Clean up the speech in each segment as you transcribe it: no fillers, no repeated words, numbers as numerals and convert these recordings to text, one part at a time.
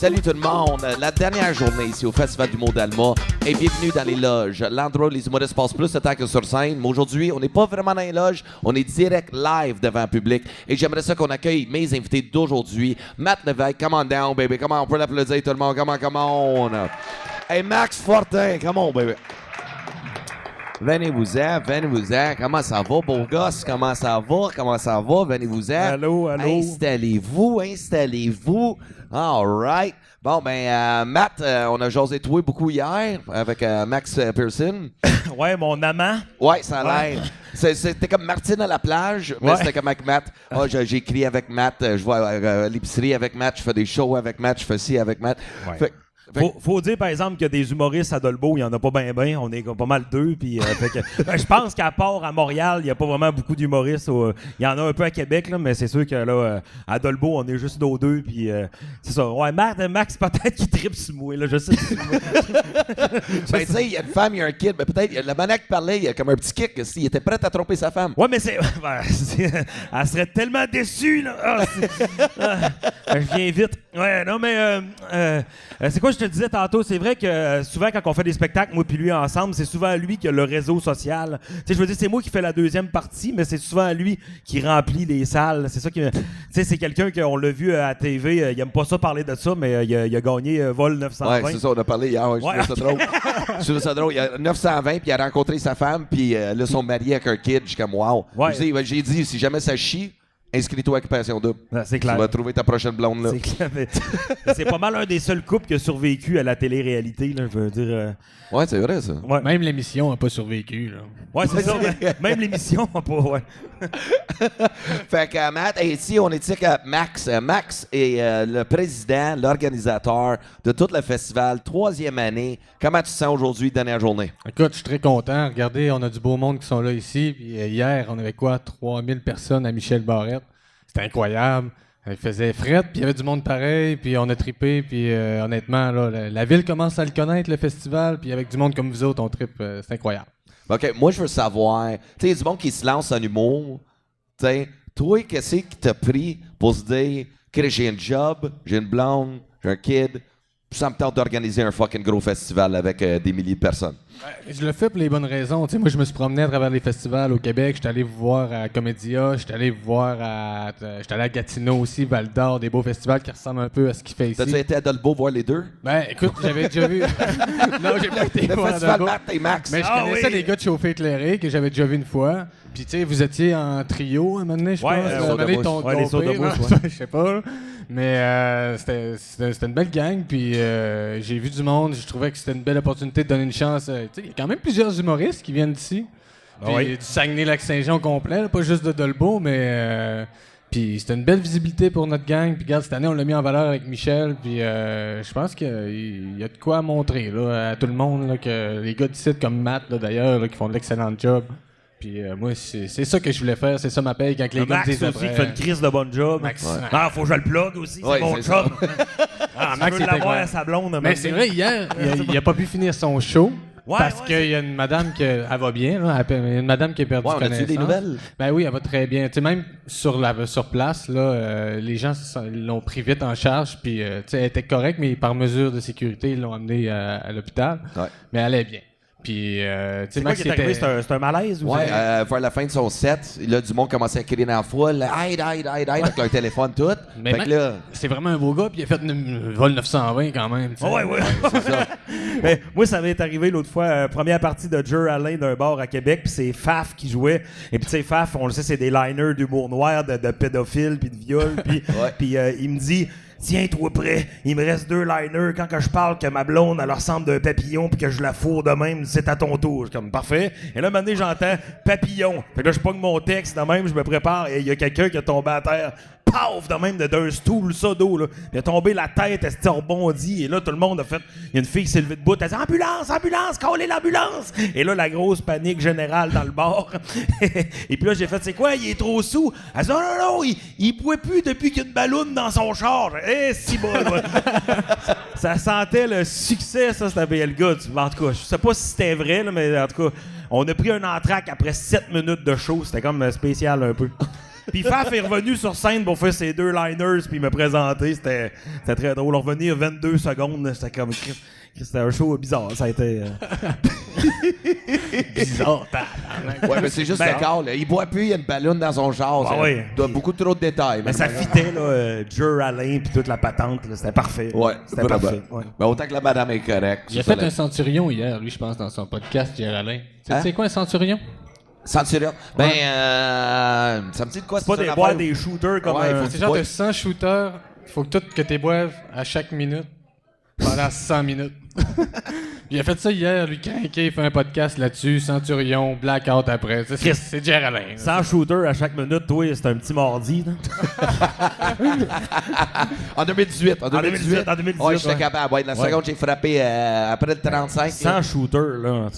Salut tout le monde. La dernière journée ici au Festival du Mot d'Alma. Et bienvenue dans les loges. L'endroit où les humoristes passent plus de temps que sur scène. Mais aujourd'hui, on n'est pas vraiment dans les loges. On est direct live devant le public. Et j'aimerais ça qu'on accueille mes invités d'aujourd'hui. Matt Lévesque, come on down, baby. Come on, on peut l'applaudir tout le monde. Come on. Hey, Max Fortin, come on, baby. Venez-vous-en. Comment ça va, beau gosse? Comment ça va? Venez-vous-en. Allô. Installez-vous. All right. Bon, Matt, on a jasé toi beaucoup hier avec Max Pearson. Ouais, mon amant. Ouais, ça a l'air. C'était comme Martine à la plage, mais c'était comme avec Matt. J'écris avec Matt, je vais à l'épicerie avec Matt, je fais des shows avec Matt, je fais ci avec Matt. Ouais. Faut dire, par exemple, que des humoristes à Dolbeau, il n'y en a pas bien. On est pas mal deux. Puis, je pense qu'à part à Montréal, il n'y a pas vraiment beaucoup d'humoristes. Il y en a un peu à Québec, là, mais c'est sûr que là, à Dolbeau, on est juste nos deux. Puis, c'est ça. Ouais, Max, peut-être qu'il tripe sur moi. Là, je sais. Tu sais, il y a une femme, il y a un kid. Mais peut-être, la manière qu'il parlait, il y a comme un petit kick. Il était prêt à tromper sa femme. Ouais, mais elle serait tellement déçue, là. Je viens vite. Ouais, non, mais c'est quoi je te disais tantôt? C'est vrai que souvent, quand on fait des spectacles, moi puis lui ensemble, c'est souvent lui qui a le réseau social. Tu sais, je veux dire, c'est moi qui fais la deuxième partie, mais c'est souvent lui qui remplit les salles. C'est ça qui... Tu sais, c'est quelqu'un qu'on l'a vu à la TV, il aime pas ça parler de ça, mais il a gagné Vol 920. Ouais, c'est ça, on a parlé hier. Je trouvais ça drôle. Je trouvais ça drôle. Il a 920, puis il a rencontré sa femme, puis là, ils sont mariés avec un kid. Je suis comme, wow. Ouais. J'ai dit, si jamais ça chie, inscris-toi à Occupation Double. C'est clair. Tu vas trouver ta prochaine blonde là. C'est clair. C'est pas mal un des seuls couples qui a survécu à la télé-réalité, là, je veux dire. Ouais, c'est vrai, ça. Ouais. Même l'émission n'a pas survécu, là. Ouais, c'est ça. Même l'émission n'a pas. Ouais. Fait que Matt, et ici, on est ici avec Max. Max est le président, l'organisateur de tout le festival, 3e année. Comment tu te sens aujourd'hui, dernière journée? Écoute, je suis très content. Regardez, on a du beau monde qui sont là ici. Puis hier, on avait 3000 personnes à Michel Barrette. C'était incroyable. Il faisait fret, puis il y avait du monde pareil, puis on a trippé, puis honnêtement, là, la ville commence à le connaître, le festival, puis avec du monde comme vous autres, on trippe, c'est incroyable. OK, moi, je veux savoir, tu sais, il y a du monde qui se lance en humour. Tu sais, toi, qu'est-ce qui t'a pris pour se dire que j'ai un job, j'ai une blonde, j'ai un kid, puis ça me tente d'organiser un fucking gros festival avec des milliers de personnes? Je le fais pour les bonnes raisons. T'sais, moi, je me suis promené à travers les festivals au Québec. J'étais allé vous voir à Comédia, j'étais allé à Gatineau aussi, Val d'Or, des beaux festivals qui ressemblent un peu à ce qu'il fait ici. T'as-tu été à Dolbeau voir les deux? Ben, écoute, j'avais déjà vu. Non, j'ai pas été Le voir à festival Dolbeau. Matt et Max. Mais je connaissais les gars de Chauffé Éclairé que j'avais déjà vu une fois. Puis, tu sais, vous étiez en trio un moment donné, je pense. les sauts de bouche, Je sais pas. Mais c'était une belle gang. Puis, j'ai vu du monde. Je trouvais que c'était une belle opportunité de donner une chance. Tu sais, il y a quand même plusieurs humoristes qui viennent d'ici. Puis, du Saguenay-Lac-Saint-Jean au complet, là, pas juste de Dolbeau, mais... Puis c'était une belle visibilité pour notre gang. Puis regarde, cette année, on l'a mis en valeur avec Michel. Puis je pense qu'il y a de quoi montrer là, à tout le monde. Là, que les gars d'ici, comme Matt, là, d'ailleurs, là, qui font de l'excellent job. Puis moi, c'est ça que je voulais faire. C'est ça ma paye quand les gars me disent Max aussi qui fait une crise de bon job. Max. Ouais. Ah, faut que je le plug aussi, Ouais, c'est mon c'est job. Ah, Max, Max, il l'avoir à sa blonde. Mais c'est vrai, hier, il a pas pu finir son show. Parce qu'il y a une madame qui elle va bien, là, une madame qui a perdu connaissance. On a-tu des nouvelles? Ben oui, elle va très bien. Tu sais, même sur place, là, les gens l'ont pris vite en charge, puis tu sais, elle était correcte, mais par mesure de sécurité, ils l'ont amenée à l'hôpital. Ouais. Mais elle allait bien. Puis, c'est quoi qui est arrivé? C'est un malaise? Ou ouais, vers la fin de son set, là, du monde commençait à crier dans la foule, aide, avec leur téléphone, tout. Mais fait que là, c'est vraiment un beau gars, puis il a fait une vol 920 quand même. Ouais. C'est ça. Mais moi, ça m'est arrivé l'autre fois, première partie de Jer Alain d'un bar à Québec, puis c'est Faf qui jouait. Et puis, tu sais, Faf, on le sait, c'est des liners d'humour noir, de pédophiles, puis de viol. Puis il me dit... Tiens, toi prêt, il me reste 2 liners. Quand que je parle que ma blonde, elle ressemble d'un papillon puis que je la fourre de même, c'est à ton tour. Je suis comme, parfait. Et là, maintenant, j'entends papillon. Fait que là, je pogne mon texte de même, je me prépare et il y a quelqu'un qui est tombé à terre. Paf! De même, d'un stool, ça d'eau, là. Il a tombé la tête, elle s'est rebondie. Et là, tout le monde a fait... Il y a une fille qui s'est levée debout, elle a dit « Ambulance! Callez l'ambulance! » Et là, la grosse panique générale dans le bar. Et puis là, j'ai fait « C'est quoi? Il est trop sous? » Elle a dit « Non, il pouvait plus depuis qu'il y a une balloune dans son char. » Si bon, ça sentait le succès, ça, c'était BL Good. En tout cas, je sais pas si c'était vrai, là, mais en tout cas, on a pris un entraque après 7 minutes de show. C'était comme spécial un peu. Puis Faf est revenu sur scène pour faire ses 2 liners puis me présenter. C'était très drôle. Revenir 22 secondes, c'était comme... C'était un show bizarre. Ça a été... Bizarre, Ouais, mais c'est juste le corps, là. Il boit plus, il y a une ballonne dans son char. Ah ouais. Il doit beaucoup trop de détails. Mais ça fitait, là, Jer Alain puis toute la patente. Là, c'était parfait. Ouais, c'était vraiment. parfait. Ouais. Mais autant que la madame est correcte. Il a fait un centurion hier, lui, je pense, dans son podcast, Jer Alain. Hein? C'est quoi un centurion? Centurion. Ben, ça me dit de quoi C'est pas des boire des shooters comme Ouais, un... C'est genre de 100 shooters, faut que tu boives à chaque minute pendant 100 minutes. Il a fait ça hier, lui, craqué, il fait un podcast là-dessus, Centurion, Blackout après. C'est Jer Alain. 100 shooters à chaque minute, toi, c'est un petit mardi. Là. En 2018. En 2018. Ouais, j'étais capable. Ouais, la seconde, j'ai frappé après le 35. 100 shooters, là.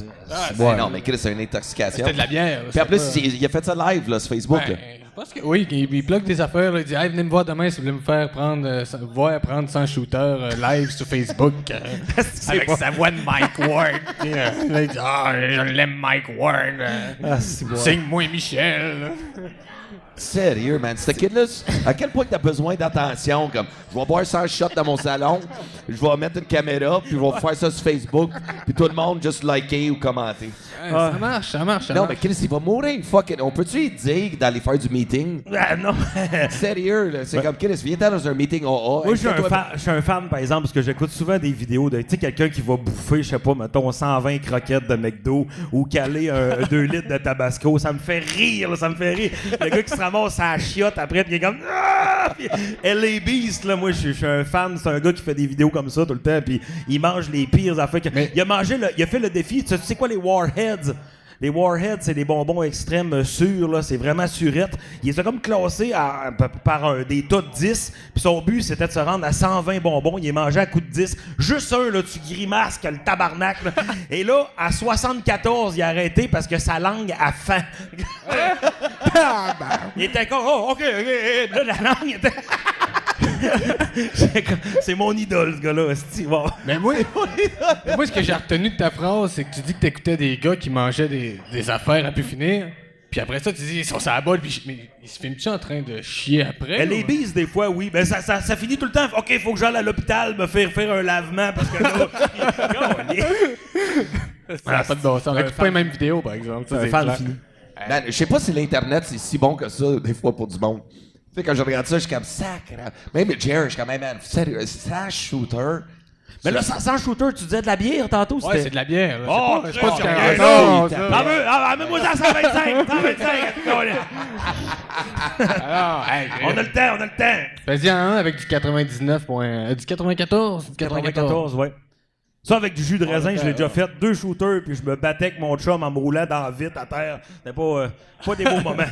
Ouais. Non, mais Chris, c'est une intoxication. C'était de la bière. Puis en plus, il a fait ça live là, sur Facebook. Ben, je pense que oui, il plug des affaires. Là, il dit hey, venez me voir demain si vous voulez me faire prendre 100 shooters live sur Facebook avec sa voix de Mike Ward. Là, il dit je l'aime Mike Ward. Signe-moi Michel. Sérieux, man. Ce kid-là, à quel point t'as besoin d'attention? Comme, je vais boire 100 shots dans mon salon, je vais mettre une caméra, puis je vais faire ça sur Facebook, puis tout le monde juste liker ou commenter. Ça marche. Non, mais Chris, il va mourir. Fuck it. On peut-tu lui dire d'aller faire du meeting? Ah, non. Sérieux, là. C'est comme, Chris, viens dans un meeting AA. Moi, je suis un fan, par exemple, parce que j'écoute souvent des vidéos de, tu sais, quelqu'un qui va bouffer, je sais pas, mettons, 120 croquettes de McDo ou caler 2 litres de Tabasco. Ça me fait rire, là, ça me fait rire. Le gars qui se ramasse à la chiotte après, puis il est comme... Ah! Puis, LA Beast, là, moi, je suis un fan. C'est un gars qui fait des vidéos comme ça tout le temps, puis il mange les pires affaires. Il a fait le défi, tu sais quoi, les Warheads? Les Warheads, c'est des bonbons extrêmes sûrs, là, c'est vraiment surette. Il les a comme classés par des tas de 10, puis son but, c'était de se rendre à 120 bonbons. Il les mangeait à coup de 10. Juste un, là, tu grimaces que le tabarnak. Là. Et là, à 74, il a arrêté parce que sa langue a faim. Il était comme, oh, OK. Là, la langue était... C'est mon idole, ce gars-là. Mais moi, ce que j'ai retenu de ta phrase, c'est que tu dis que t'écoutais des gars qui mangeaient des affaires à pu finir. Puis après ça, tu dis, ils sont sur la bolle, mais ils se filment-tu en train de chier après? Les bises, des fois, oui. Ben, ça finit tout le temps. OK, il faut que j'aille à l'hôpital me faire un lavement parce que là... Ça n'a pas de bon sens. On écoute pas les mêmes vidéos, par exemple. C'est fan fini. Man, je sais pas si l'Internet, c'est si bon que ça, des fois, pour du monde. Tu sais, quand je regarde ça, je suis comme sacré. Même Jerry, je suis comme, man, sérieux, 100 shooters. Mais là, sans shooter, tu disais de la bière tantôt? Ouais, c'est de la bière. Là. Oh, c'est pas du carré. Non, mets-moi ça à 125. 125. Alors, hey, on a le temps. Vas-y en un avec du 99. Du 94. 94, ouais. Ça, avec du jus de raisin, je l'ai déjà fait. 2 shooters, puis je me battais avec mon chum en me roulant dans la vitre à terre. C'était pas des beaux moments.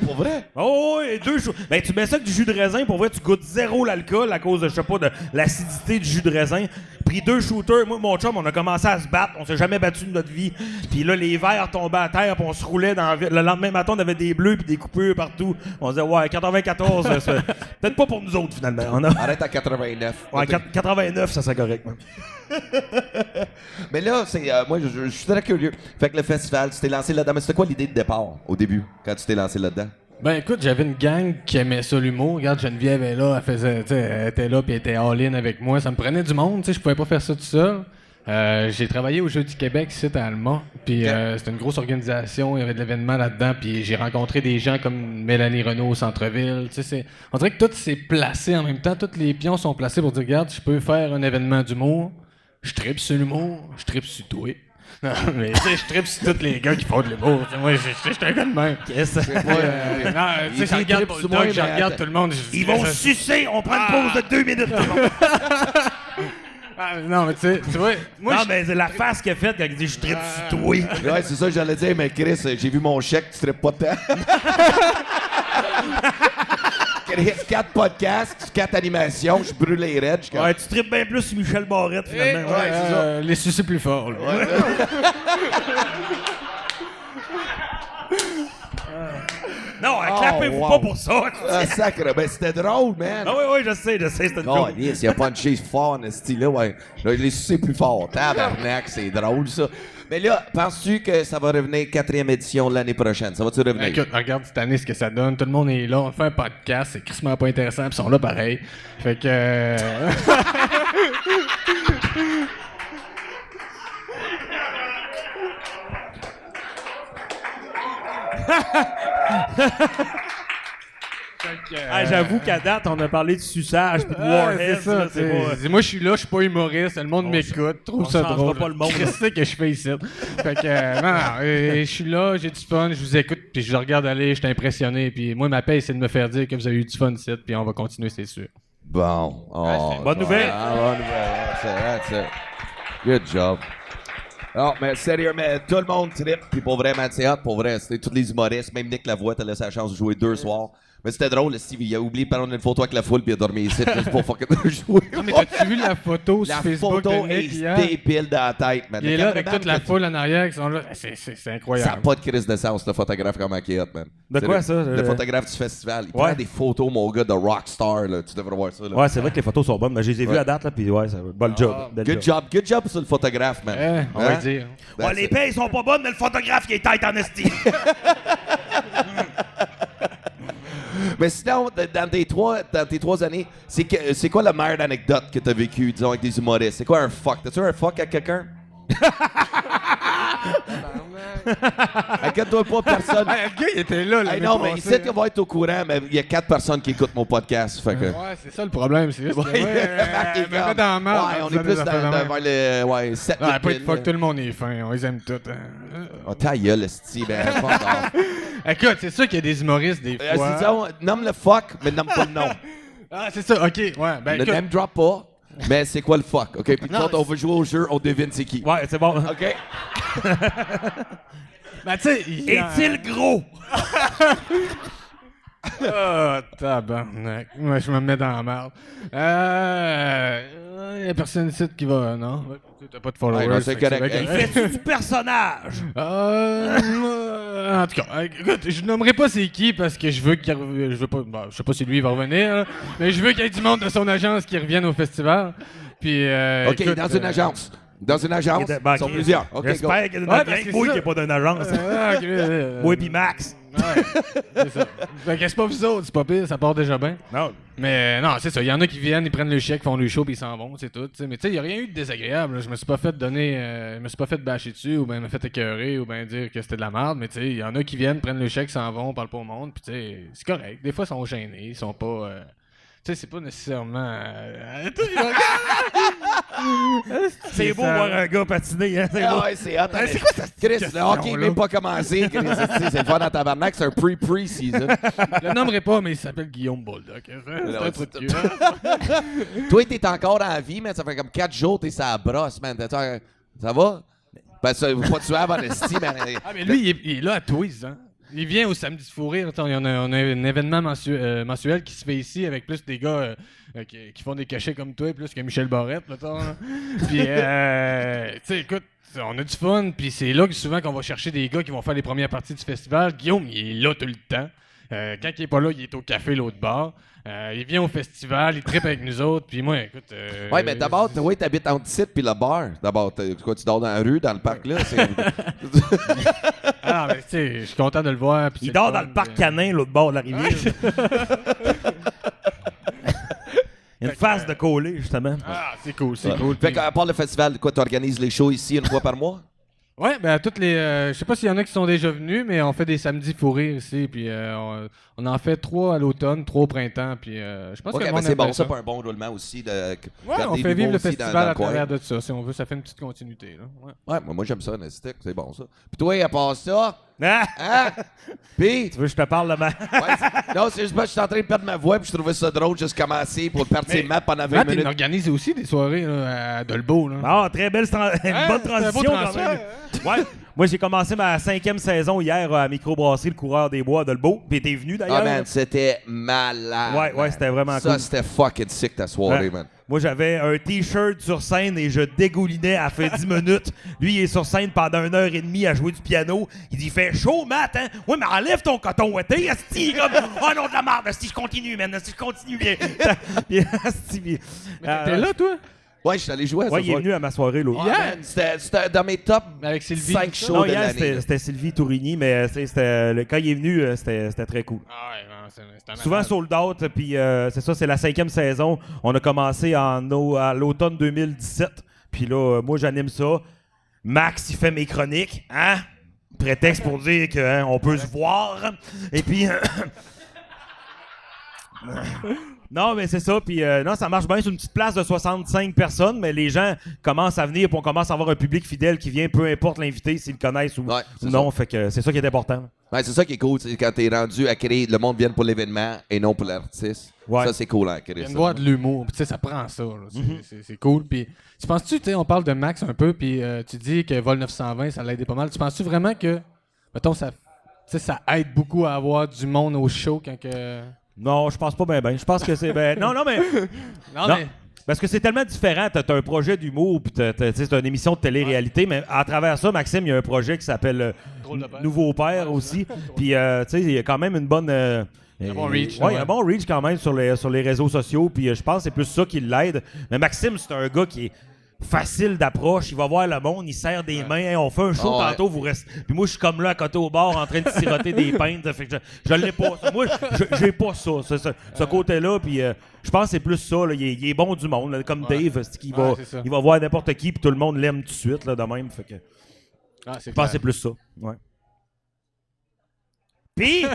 Pour vrai? Oh, oui, 2 shooters. Ben, tu mets ça avec du jus de raisin, pour vrai, tu goûtes zéro l'alcool à cause de, je sais pas, de l'acidité du jus de raisin. Pris 2 shooters, moi, mon chum, on a commencé à se battre. On s'est jamais battu de notre vie. Puis là, les verres tombaient à terre, puis on se roulait dans la vitre. Le lendemain matin, on avait des bleus, puis des coupures partout. On disait, ouais, 94, c'est peut-être pas pour nous autres, finalement. Arrête à 89. Ouais, 89, ça serait correct, man. Mais là, c'est moi, je suis très curieux. Fait que le festival, tu t'es lancé là-dedans. Mais c'était quoi l'idée de départ, au début, quand tu t'es lancé là-dedans? Ben écoute, j'avais une gang qui aimait ça l'humour. Regarde, Geneviève est là, elle était là puis elle était all-in avec moi. Ça me prenait du monde, tu sais, je pouvais pas faire ça tout seul. J'ai travaillé au Jeux du Québec ici à Alma, puis c'était une grosse organisation, il y avait de l'événement là-dedans, puis j'ai rencontré des gens comme Mélanie Renaud au centre-ville. Tu sais, on dirait que tout s'est placé en même temps, tous les pions sont placés pour dire regarde, je peux faire un événement d'humour, je tripe sur l'humour, je tripe sur toi. Non, mais tu sais, je tripe sur tous les gars qui font de l'humour. Moi, je suis un gars de même. Qu'est-ce que non, tu sais, je regarde Bulldog, je regarde tout le monde. Ils vont sucer, on prend une pause de 2 minutes. Non, mais tu vois... Moi, non, mais c'est la face qu'il a faite quand il dit « je tripe sur toi ». Ouais, c'est ça que j'allais dire, mais Chris, j'ai vu mon chèque, tu tripes pas tant. Chris, 4 podcasts, 4 animations, je brûle les raids. Ouais, tu tripes bien plus sur Michel Barrette, finalement. Ouais, c'est ça. Les sucer plus fort, là. Ouais. Non, clap Hypez-vous pas pour ça. Ah, sacre, ben c'était drôle, man. Ah oui, je sais, c'était une Oh, joke. yes, il a punché fort, ce style-là, ouais. Là, il est sucé plus fort. Tabarnak, c'est drôle, ça. Mais là, penses-tu que ça va revenir 4e édition l'année prochaine? Ça va-tu revenir? Écoute, regarde cette année ce que ça donne. Tout le monde est là. On fait un podcast. C'est crissement pas intéressant. Puis ils sont là pareil. Fait que... J'avoue qu'à date, on a parlé de suçage puis de Warhead. c'est ça. Là, c'est pas... Moi, je suis là, je suis pas humoriste. Le monde m'écoute, trouve ça changera drôle. pas le monde. Qu'est-ce que c'est que je fais ici? Fait que, non, je suis là, j'ai du fun, je vous écoute, puis je le regarde aller, je suis impressionné. Puis moi, ma paye, c'est de me faire dire que vous avez eu du fun ici, puis on va continuer, c'est sûr. Bon. Oh, bonne nouvelle. Bonne nouvelle. That's it. Good job. Non, mais sérieux, mais tout le monde trippe, puis pour vrai, man, c'est hot, pour vrai. C'était tous les humoristes, même Nick Lavoie, t'as laissé la chance de jouer 2 soirs. Mais c'était drôle, Steve, il a oublié de prendre une photo avec la foule, puis il a dormi ici, juste pour fucking jouer. Non, mais t'as-tu vu la photo sur La Facebook photo de Nick est hier? débile dans la tête, man. Il est Le là avec cameraman toute la que foule en arrière qui sont là. C'est Ça n'a incroyable. pas de crise de sens, le photographe comme qui est hot, man. De quoi, ça? Le photographe du festival. Il Ouais. prend des photos, mon gars, de rockstar, là. Tu devrais voir ça, là. Ouais, c'est vrai que les photos sont bonnes, mais je les ai vues Ouais. à date, là, puis ouais, ça va. Bon job. bel Good job sur le photographe, man. On va Hein? le dire. That's les it. payes sont pas bonnes, mais le photographe qui est tête en esti. Mais sinon, dans tes 3 années, c'est quoi la meilleure anecdote que t'as vécue, disons, avec des humoristes? C'est quoi un fuck? T'as-tu un fuck à quelqu'un? Inquiète-toi pas, personne. Hey, le gars, il était là. Hey, non, mais ici, tu vas être au courant, mais il y a 4 personnes qui écoutent mon podcast. Fait que... Ouais, c'est ça le problème. C'est juste que, Ouais, Marc est me met comme- dans la merde. Ouais, on est plus vers les 7 Ouais, pas de fuck, tout le monde est fin. On les aime tous. Oh, ta gueule, esti, ben, fuck off. Écoute, c'est sûr qu'il y a des humoristes des fois. Disons, nomme le fuck, mais nomme pas le nom. Ah, c'est ça, ok. Ouais, ben Ne écoute. name drop pas, mais c'est quoi le fuck, OK? Puis nous Non, autres, on veut jouer au jeu, on devine c'est qui. Ouais, c'est bon. OK? Ben, tu sais. Est-il gros? Oh, tabarnak. Ouais, je me mets dans la merde. Y a personne ici qui va. Non? T'as pas de followers. Ouais, non, c'est fait que correct. bien correct. Fais-tu du personnage? En tout cas, écoute, je nommerai pas c'est qui parce que je veux qu'il je veux pas, bon, je sais pas si lui va revenir, là, mais je veux qu'il y ait du monde de son agence qui revienne au festival. Puis, OK, écoute, dans une agence. Dans une agence, ils sont plusieurs. OK, go. J'espère qu'il y a une Ouais, parce que moi c'est qui ça. n'est pas d'une agence. ok, Moi pis Max. ouais, c'est ça. Fait que c'est pas vous autres, c'est pas pire, ça part déjà bien. Non. Mais non, c'est ça. Il y en a qui viennent, ils prennent le chèque, font le show, puis ils s'en vont, c'est tout. T'sais. Mais tu sais, il n'y a rien eu de désagréable. Là. Je me suis pas fait donner. Je me suis pas fait bâcher dessus, ou bien me fait écœurer, ou bien dire que c'était de la merde. Mais tu sais, il y en a qui viennent, prennent le chèque, s'en vont, parlent pas au monde, puis tu sais, c'est correct. Des fois, ils sont gênés, ils sont pas. Tu sais, c'est pas nécessairement. C'est beau voir un gars patiner, hein? C'est beau. Ah ouais, c'est hot. C'est quoi ça? Chris, le hockey n'est même pas commencé. Chris, c'est le fun dans tabarnak, c'est un pre-season. Je le nommerai pas, mais il s'appelle Guillaume Bulldog. C'est un truc de cul. Toi, t'es encore en vie, mais ça fait comme 4 jours que t'es sur la brosse, man. Ça va? Ben, ça, pas tuer avant esti, man. Ah, mais lui, il est là à Twiz, hein? Il vient au Samedi de Fou Rire. Attends, on a un événement mensuel qui se fait ici avec plus des gars qui font des cachets comme toi, plus que Michel Barrette, mettons. Là. Puis, tu sais, écoute, on a du fun, puis c'est là que souvent qu'on va chercher des gars qui vont faire les premières parties du festival. Guillaume, il est là tout le temps. Quand il est pas là, il est au café l'autre bord. Il vient au festival, il trippe avec nous autres, puis moi, écoute... Ouais, mais d'abord, oui, t'habites entre site puis le bar. D'abord, quoi, tu dors dans la rue, dans le parc, là? Ah, mais tu sais, je suis content de le voir. puis Il c'est dort le dans fun, le parc canin, l'autre bord de la rivière. Une face de coller, justement. Ah, c'est cool, c'est cool. Fait qu'à part le festival, quoi, tu organises les shows ici une fois par mois? Ouais, ben toutes les. Je sais pas s'il y en a qui sont déjà venus, mais on fait des samedis fou rire ici, puis on en fait 3 à l'automne, 3 au printemps, puis je pense que le Ok, monde mais c'est aime bien bon, ça pour un bon roulement aussi. Ouais, garder on fait l'humour vivre le aussi festival dans à le coin. travers de ça, si on veut, ça fait une petite continuité. Là. Ouais. Ouais, moi j'aime ça, Nestic, c'est bon ça. Puis toi, à part ça, Ah! hein? Puis, Tu veux que je te parle de ma... non, c'est juste parce que je suis en train de perdre ma voix, puis je trouvais ça drôle juste commencer pour perdre ses maps pendant 20 Matt, il minutes. organise aussi des soirées là, à Dolbeau. Là. Ah, très belle, une Hein? bonne C'est un beau transition quand transfert, même. Ouais. Moi, j'ai commencé ma 5e saison hier à Microbrasserie, le coureur des bois de Lebeau. Puis t'es venu d'ailleurs. Ah, man, c'était malade. Ouais, c'était vraiment cool. Ça, c'était fucking sick ta soirée, man. Moi, j'avais un T-shirt sur scène et je dégoulinais à fait 10 minutes. Lui, il est sur scène pendant 1h30 à jouer du piano. Il dit, fait chaud, Matt, hein? Ouais, mais enlève ton coton ouaté, asti, comme, oh non, de la merde, asti, je continue, man, asti, je continue bien. Mais t'es là, toi? Ouais, je suis allé jouer à ça. Ouais, il est venu à ma soirée, là. Man, c'était dans mes top Avec Sylvie, 5 tout ça? shows Non, de hier, l'année. c'était Sylvie Tourigny, mais quand il est venu, c'était très cool. Ah ouais, non, c'est Souvent sold out, puis c'est ça, c'est la 5e saison. On a commencé à l'automne 2017. Puis là, moi, j'anime ça. Max, il fait mes chroniques, hein? Prétexte pour dire qu'on peut se voir. Et puis... Non, mais c'est ça. Puis non, ça marche bien. C'est une petite place de 65 personnes, mais les gens commencent à venir, puis on commence à avoir un public fidèle qui vient, peu importe l'invité, s'ils le connaissent ou non. Fait que c'est ça qui est important. Ouais, c'est ça qui est cool, c'est quand t'es rendu à créer, le monde vient pour l'événement et non pour l'artiste. Ouais. Ça, c'est cool à créer. Il y a une voix de l'humour, tu sais, ça prend ça. Là. C'est cool. Puis, tu penses-tu, tu sais, on parle de Max un peu, puis tu dis que Vol 920, ça l'a aidé pas mal. Tu penses-tu vraiment que, mettons, ça aide beaucoup à avoir du monde au show quand que. Non, je pense pas ben. Je pense que c'est non, mais parce que c'est tellement différent. T'as un projet d'humour, puis c'est une émission de télé-réalité, mais à travers ça, Maxime, il y a un projet qui s'appelle Nouveau Père aussi. Puis, tu sais, il y a quand même une bonne... un bon reach. Ouais, un bon reach quand même sur les réseaux sociaux. Puis je pense que c'est plus ça qui l'aide. Mais Maxime, c'est un gars qui est facile d'approche. Il va voir le monde, il serre des mains. Hey, on fait un show tantôt, vous restez. Puis moi, je suis comme là à côté au bar en train de siroter des pintes. Fait que je l'ai pas. Moi, j'ai pas ça. Ce côté-là. Puis je pense que c'est plus ça. Là. Il est bon du monde. Là, comme Dave, il va voir n'importe qui. Puis tout le monde l'aime tout de suite là, de même. Fait que, je pense que c'est plus ça. Ouais. Pis!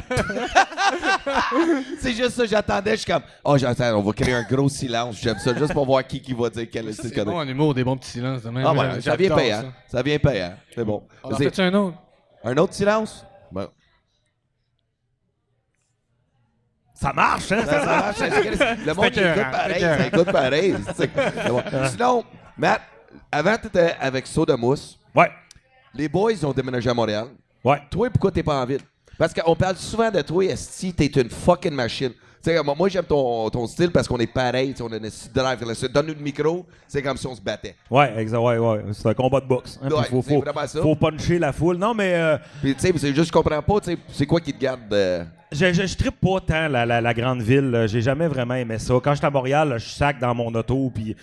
C'est juste ça, j'attendais, je suis comme, j'attends, on va créer un gros silence. J'aime ça, juste pour voir qui va dire quel est le C'est bon en humour, des bons petits silences. De même. Ah ouais, ça vient payant. Ça vient payant. C'est bon. En fait, un autre. Un autre silence? Bon. Ça marche, hein? Ça marche. Le monde écoute pareil. Ça écoute pareil. Bon. Sinon, Matt, avant, t'étais avec Soda Mousse. Ouais. Les boys ont déménagé à Montréal. Ouais. Toi, pourquoi t'es pas en ville? Parce qu'on parle souvent de toi, esti, t'es une fucking machine. T'sais, moi, j'aime ton style parce qu'on est pareil. On a une drive. Donne-nous le micro, c'est comme si on se battait. Ouais, exact. Ouais. C'est un combat de boxe. Hein, Ouais, c'est vraiment ça. Faut puncher la foule. Non, mais... Puis, tu sais, c'est juste, je comprends pas, c'est quoi qui te garde... Je trippe pas tant la grande ville. J'ai jamais vraiment aimé ça. Quand j'étais à Montréal, je sac dans mon auto, puis...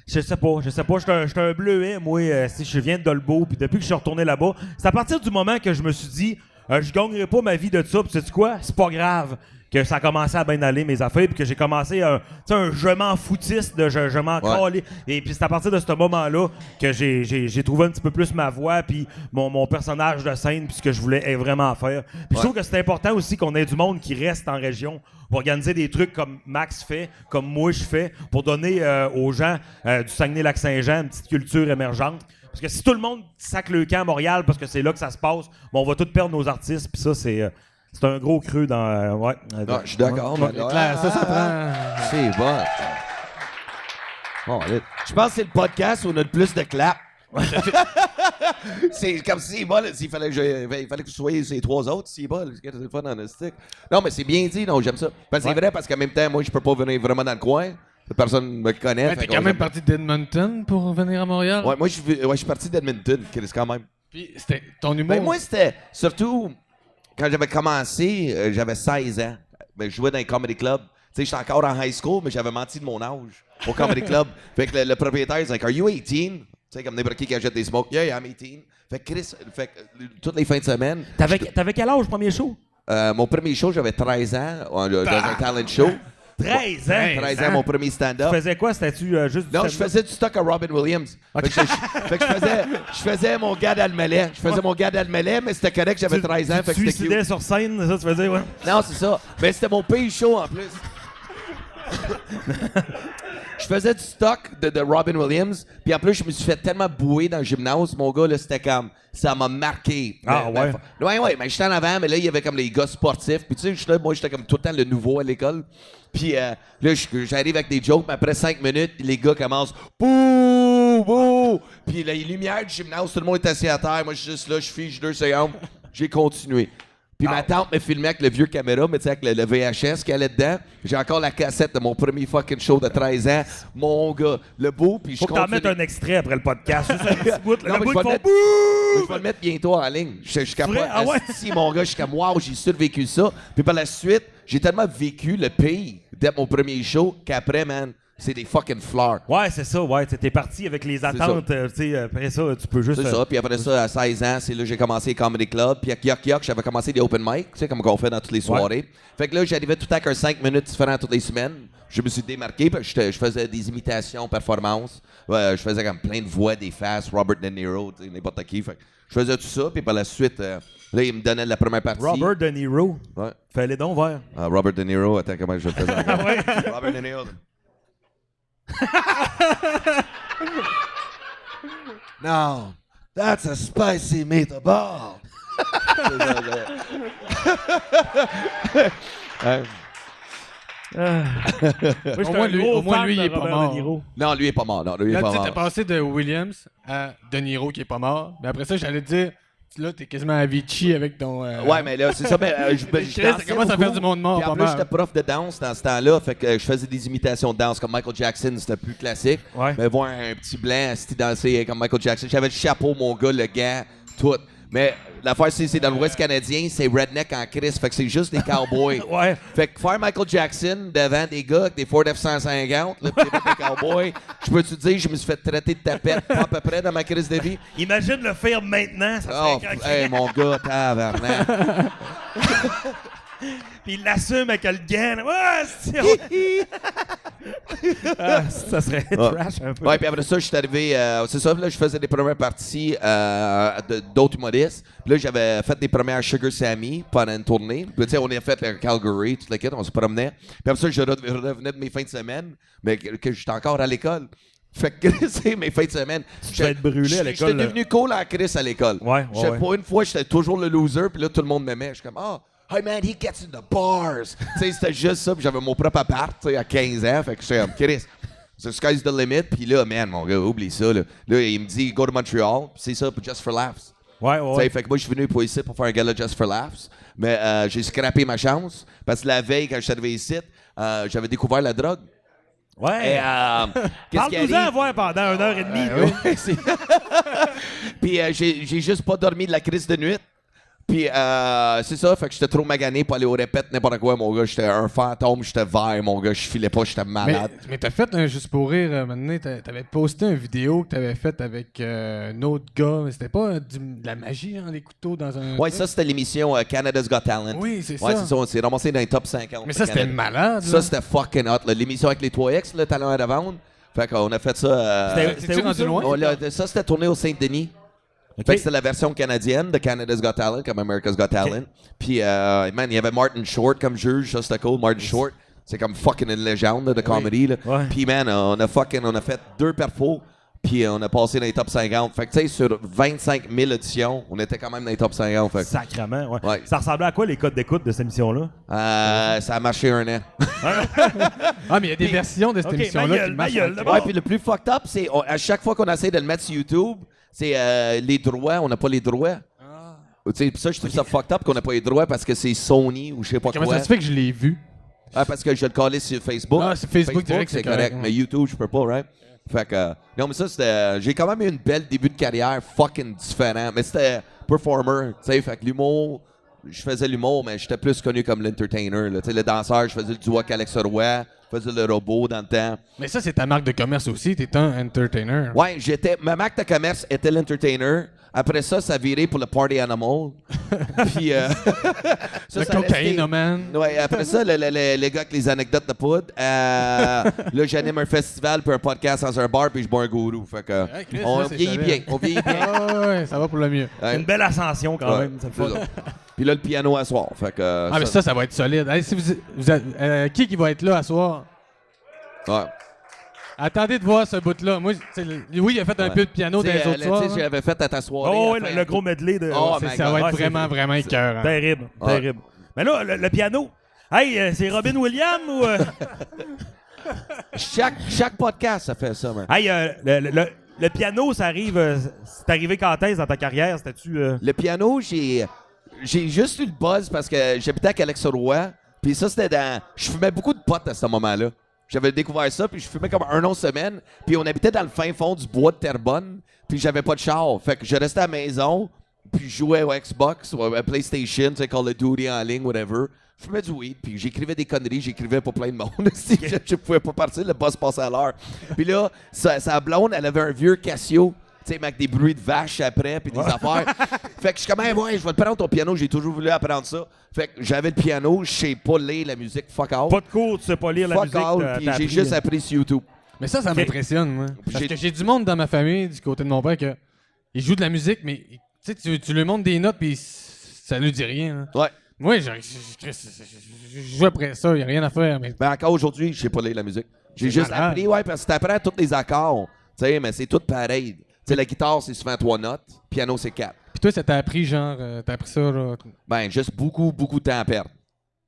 Je sais pas. J'étais un bleuet, moi, si je viens de Dolbeau, puis depuis que je suis retourné là-bas, c'est à partir du moment que je me suis dit, je gagnerai pas ma vie de ça, puis sais-tu quoi? C'est pas grave que ça a commencé à bien aller, mes affaires, puis que j'ai commencé un je m'en foutiste de je m'en calais. Et puis c'est à partir de ce moment-là que j'ai trouvé un petit peu plus ma voix, puis mon personnage de scène, puis ce que je voulais vraiment faire. Puis je trouve que c'est important aussi qu'on ait du monde qui reste en région pour organiser des trucs comme Max fait, comme moi je fais, pour donner aux gens du Saguenay-Lac-Saint-Jean une petite culture émergente. Parce que si tout le monde sac le camp à Montréal parce que c'est là que ça se passe, on va tous perdre nos artistes, puis ça, c'est un gros creux dans... je suis d'accord. Ça prend... C'est bon. Bon, je pense que c'est le podcast où on a le plus de clap. C'est comme si, il fallait que vous soyez ces trois autres, c'est le fun dans le stick. Non, mais c'est bien dit, non, j'aime ça. Parce que c'est vrai, parce qu'en même temps, moi, je peux pas venir vraiment dans le coin. Personne me connaît. T'es quand même parti d'Edmonton pour venir à Montréal? Ouais, moi, je suis parti d'Edmonton, quand même. Puis, c'était ton humour? Ben, moi, c'était surtout, quand j'avais commencé, j'avais 16 ans. Ben, je jouais dans un comedy club. Tu sais, j'étais encore en high school, mais j'avais menti de mon âge au comedy club. Fait que le propriétaire, il dit, « Are you 18? » Tu sais, comme n'importe qui achète des smokes. « Yeah, I'm 18. » Fait que Chris, toutes les fins de semaine... T'avais quel âge, premier show? Mon premier show, j'avais 13 ans, dans un talent show. 13 ans? 13 ans, mon premier stand-up. Tu faisais quoi? C'était-tu juste du Non, je faisais du stock à Robin Williams. Fait que je faisais mon gars d'Almelet. Je faisais mon gars d'Almelet, mais c'était correct, j'avais 13 ans. Tu suicidais sur scène, ça tu faisais, ouais? Non, c'est ça. Mais c'était mon pays show en plus. Je faisais du stock de Robin Williams, puis en plus, je me suis fait tellement bouer dans le gymnase, mon gars, là, c'était comme... Ça m'a marqué. Ah, Ouais, mais j'étais en avant, mais là, il y avait comme les gars sportifs, puis tu sais, moi, j'étais comme tout le temps le nouveau à l'école. Puis là, j'arrive avec des jokes, mais après 5 minutes, les gars commencent « Bouh! » bouh, bouh. Puis les lumières du gymnase, tout le monde est assis à terre. Moi, je suis juste là, je fige 2 secondes. J'ai continué. Puis ma tante me filmait avec le vieux caméra, mais tu sais, avec le VHS qui allait dedans. J'ai encore la cassette de mon premier fucking show de 13 ans. Mon gars, le beau, puis je Faut que t'en mettes un extrait après le podcast. Juste un petit bout. Non, Le mais bout je vais qui le font mettre- bouh! je vais le mettre bientôt en ligne. Je suis capable. Vrai? Ah ouais? Si, mon gars, je suis comme, wow, j'ai survécu ça. Puis par la suite, j'ai tellement vécu le pays dès mon premier show qu'après, man, c'est des fucking fleurs. Ouais, c'est ça. Ouais, t'es parti avec les attentes. Tu sais, après ça, tu peux juste. C'est ça. Puis après ça, à 16 ans, c'est là que j'ai commencé Comedy Club. Puis avec Yuck Yuck, j'avais commencé des open mic, tu sais, comme on fait dans toutes les soirées. Fait que là, j'arrivais tout le temps avec un 5 minutes différent toutes les semaines. Je me suis démarqué, parce que je faisais des imitations, performances. Je faisais comme plein de voix, des faces, Robert De Niro, tu sais, n'importe qui. Fait que je faisais tout ça. Puis par la suite, là, il me donnait la première partie. Robert De Niro. Ouais. Fallait donc voir. Robert De Niro, attends, comment je le faisais encore? Ouais. Robert De Niro. No, that's a spicy meatball. Moi, j'étais Au moins, un lui- gros au moins, fan lui, de il est pas Robert mort. De Niro. Non, lui est pas mort. Non, lui est Là, pas tu sais, t'as mort. passé de Williams à De Niro qui est pas mort. Mais après ça, j'allais te dire, là, t'es quasiment Avicii avec ton. Ouais, mais là, c'est ça. Mais, je Ça commence à faire du monde mort, Puis en pas plus, mal. j'étais prof de danse dans ce temps-là. Fait que je faisais des imitations de danse comme Michael Jackson, c'était plus classique. Ouais. Mais voir un petit blanc assis danser comme Michael Jackson. J'avais le chapeau, mon gars, le gant, tout. Mais l'affaire, c'est dans l'Ouest canadien, c'est redneck en crise. Fait que c'est juste des cowboys. Ouais. Fait que faire Michael Jackson devant des gars avec des Ford F-150, là, pis des cowboys, je peux te dire, je me suis fait traiter de tapette pas à peu près dans ma crise de vie. Imagine le faire maintenant. Ça Oh, serait hey, mon gars, tabarnak. Puis il l'assume avec le gain. Ouais, c'est... Ah, ça serait trash un peu. Ouais, puis après ça, je suis arrivé. C'est ça, là, je faisais des premières parties d'autres humoristes. Puis là, j'avais fait des premières Sugar Sammy pendant une tournée. Puis tu sais, on a fait le Calgary, toute la quête, on se promenait. Puis après ça, je revenais de mes fins de semaine, mais que j'étais encore à l'école. Fait que, c'est mes fins de semaine. Tu vas être brûlé à l'école, J'étais là. devenu cool à Chris à l'école. Ouais. Pour une fois, j'étais toujours le loser, puis là, tout le monde m'aimait. Je suis comme, hey man, he gets in the bars. Tu sais, c'était juste ça, puis j'avais mon propre appart, tu sais, à 15 ans. Fait que j'étais comme, Chris, the sky's the limit. Puis là, man, mon gars, oublie ça. Là, il me dit, go to Montreal. Puis c'est ça, Just for Laughs. Ouais. Tu sais, fait que moi, je suis venu pour ici pour faire un gala Just for Laughs. Mais j'ai scrappé ma chance, parce que la veille, quand je suis arrivé ici, j'avais découvert la drogue. Ouais. Et, qu'est-ce qui Parle-nous-en arrive? à voir pendant 1h30. Ouais, c'est- Puis j'ai juste pas dormi de la crise de nuit. Puis c'est ça, fait que j'étais trop magané pour aller au répète, n'importe quoi, mon gars. J'étais un fantôme, j'étais vert, mon gars. Je filais pas, j'étais malade. Mais t'as fait un Juste pour rire, maintenant, t'avais posté une vidéo que t'avais faite avec un autre gars, mais c'était pas de la magie, hein, des couteaux dans un. Ouais, truc? ça c'était l'émission Canada's Got Talent. Oui, c'est Ouais, ça. c'est ça, on s'est ramassé dans les top 50. Mais ça, c'était Canada. malade. Ça, là. c'était fucking hot. là. L'émission avec les 3X, le talent à la vente. Fait qu'on a fait ça. C'était où, rendu ça? loin? Ça, c'était tourné au Saint-Denis. OK. Fait que c'était la version canadienne de Canada's Got Talent, comme America's Got Talent. Puis, man, il y avait Martin Short comme juge, ça c'était cool. Martin Short, c'est comme fucking une légende là, de comedy. Là. Ouais. Puis, man, on a fait 2 perfos, puis on a passé dans les top 50. Fait que, tu sais, sur 25 000 auditions, on était quand même dans les top 50. Fait que, Sacrement, ouais. Ouais. Ça ressemblait à quoi les codes d'écoute de cette émission-là? ça a marché un an. Ah, mais il y a des versions de cette Ok, émission-là ma qui gueule, marchent. ma gueule, en d'abord. Ouais, puis le plus fucked up, c'est à chaque fois qu'on essaie de le mettre sur YouTube, c'est les droits, on n'a pas les droits. Tu sais, pis ça, je trouve ça fucked up qu'on n'a pas les droits parce que c'est Sony ou je sais pas Comment quoi. ça se fait que je l'ai vu? Ah, parce que je le collais sur Facebook. Ah, c'est Facebook direct, c'est c'est correct. correct, Mais ouais. YouTube, je peux pas, right? Fait que, non, mais ça, c'était. J'ai quand même eu une belle début de carrière fucking différent. Mais c'était performer, tu sais. Fait que l'humour, je faisais l'humour, mais j'étais plus connu comme l'entertainer. Tu sais, le danseur, je faisais le duo avec Alex Roy, je faisais le robot dans le temps. Mais ça, c'est ta marque de commerce aussi. T'es un entertainer. Ouais, ma marque de commerce était l'entertainer. Après ça, ça a viré pour le party animal. Puis, ça, Le ça a resté- cocaïnoman. Ouais, après ça, les gars avec les anecdotes de poudre. Là, j'anime un festival puis un podcast dans un bar puis je bois un gourou. Fait que, Ouais, Chris, on là, c'est vieillit solide. bien. On vieillit bien. Ah ouais, ça va pour le mieux. Ouais. Une belle ascension quand Ouais, même, c'est le c'est fun. ça. Puis là, le piano à soir. Fait que, Ah, mais ça va être solide. Hey, si vous qui va être là à soir? ouais. Attendez de voir ce bout-là. Moi, tu sais, oui, il a fait un Ouais. peu de piano dans les autres soirs. Tu sais, j'avais fait à ta soirée. Oh, à ouais, fin- le gros medley de. Oh, C'est- my ça God. va être Ouais, vraiment, vraiment écœurant. Terrible, Ouais. terrible. Mais là, le piano. Hey, c'est Robin Williams ou. Chaque podcast, ça fait ça, man. Hey, Le piano, ça arrive. C'est arrivé quand est-ce dans ta carrière? C'était-tu. Le piano, j'ai juste eu le buzz parce que j'habitais avec Alex Roy. Puis ça, c'était dans. Je fumais beaucoup de potes à ce moment-là. J'avais découvert ça, puis je fumais comme un an semaine. Puis on habitait dans le fin fond du bois de Terrebonne. Puis j'avais pas de char. Fait que je restais à la maison, puis je jouais au Xbox, ou à PlayStation, tu sais, Call of Duty en ligne, whatever. Je fumais du weed, puis j'écrivais des conneries, j'écrivais pour plein de monde. je pouvais pas partir, le boss passait à l'heure. Puis là, sa blonde, elle avait un vieux Casio, tu sais, avec des bruits de vaches après, puis des affaires. Fait que je suis comme, hey, ouais, je vais te prendre ton piano, j'ai toujours voulu apprendre ça. Fait que j'avais le piano, je sais pas lire la musique, fuck out. Pas de cours, tu sais pas lire la musique. Fuck out, puis j'ai juste appris sur YouTube. Mais ça m'impressionne, moi. Parce que j'ai du monde dans ma famille, du côté de mon père, que il joue de la musique, mais tu lui montres des notes, puis ça lui dit rien. Hein. Ouais. Moi, je joue après ça, il n'y a rien à faire. Mais encore aujourd'hui, je sais pas lire la musique. J'ai juste appris, ouais, parce que t'apprends tous les accords. Tu sais, mais c'est tout pareil. Tu sais, la guitare, c'est souvent 3 notes, piano, c'est 4. Puis toi, ça t'a appris, genre, t'as appris ça, là? Ben, juste beaucoup, beaucoup de temps à perdre.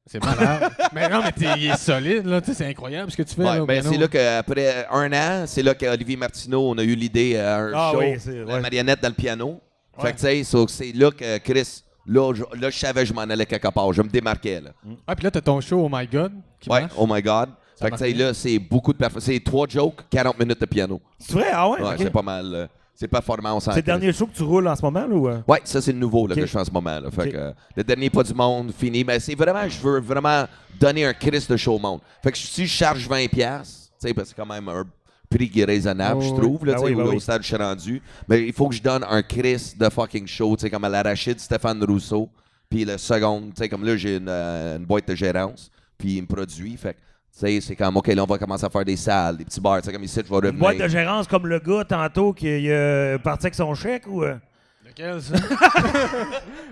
C'est malade. Mais non, mais il est solide, là. Tu sais, c'est incroyable ce que tu fais. Ouais, là, ben, c'est là qu'après un an, c'est là qu'Olivier Martineau, on a eu l'idée à un show, oui, la marionnette dans le piano. Ouais. Fait que, tu sais, c'est là que Chris, là, je savais que je m'en allais quelque part. Je me démarquais, là. Ah, puis là, t'as ton show Oh My God qui marche. Oh My God. Fait que, tu sais, là, c'est beaucoup de c'est 3 jokes, 40 minutes de piano. C'est vrai? Ah ouais? Ouais, Okay. c'est pas mal. C'est performant, on s'en C'est le dernier show que tu roules en ce moment, là? Ou... Ouais, ça, c'est le nouveau là, que je fais en ce moment. Là. Fait que, le dernier pas du monde, fini. Mais c'est vraiment, je veux vraiment donner un Christ de show au monde. Fait que si je charge 20$, tu sais, parce que c'est quand même un prix qui est raisonnable, je trouve, là, au stade où je suis rendu. Mais il faut que je donne un Christ de fucking show, tu sais, comme à l'Arachide, Stéphane Rousseau. Puis le second, tu sais, comme là, j'ai une boîte de gérance, puis il me produit. Fait que, tu sais, c'est comme, OK, là, on va commencer à faire des salles, des petits bars. Tu sais, comme ici, je vais revenir. Une boîte de gérance comme le gars, tantôt, qui est parti avec son chèque, ou... Lequel, ça?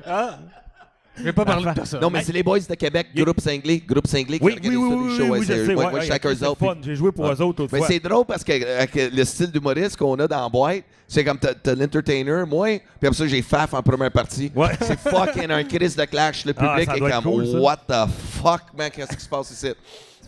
Ah! Je vais pas parler de ça. Non, mais c'est les boys de Québec, Groupe Cinglé qui organisent tous les shows. Oui, je sais. Moi, chaque eux autres. Fun. J'ai joué pour eux autres Mais autrefois. c'est drôle parce que avec le style d'humoriste qu'on a dans la boîte, c'est comme t'as l'entertainer, moi, puis après ça, j'ai Faf en première partie. Ouais. C'est fucking un crise de clash. Le public ça est doit être comme, cool, ça. what the fuck, man, qu'est-ce qui se passe ici?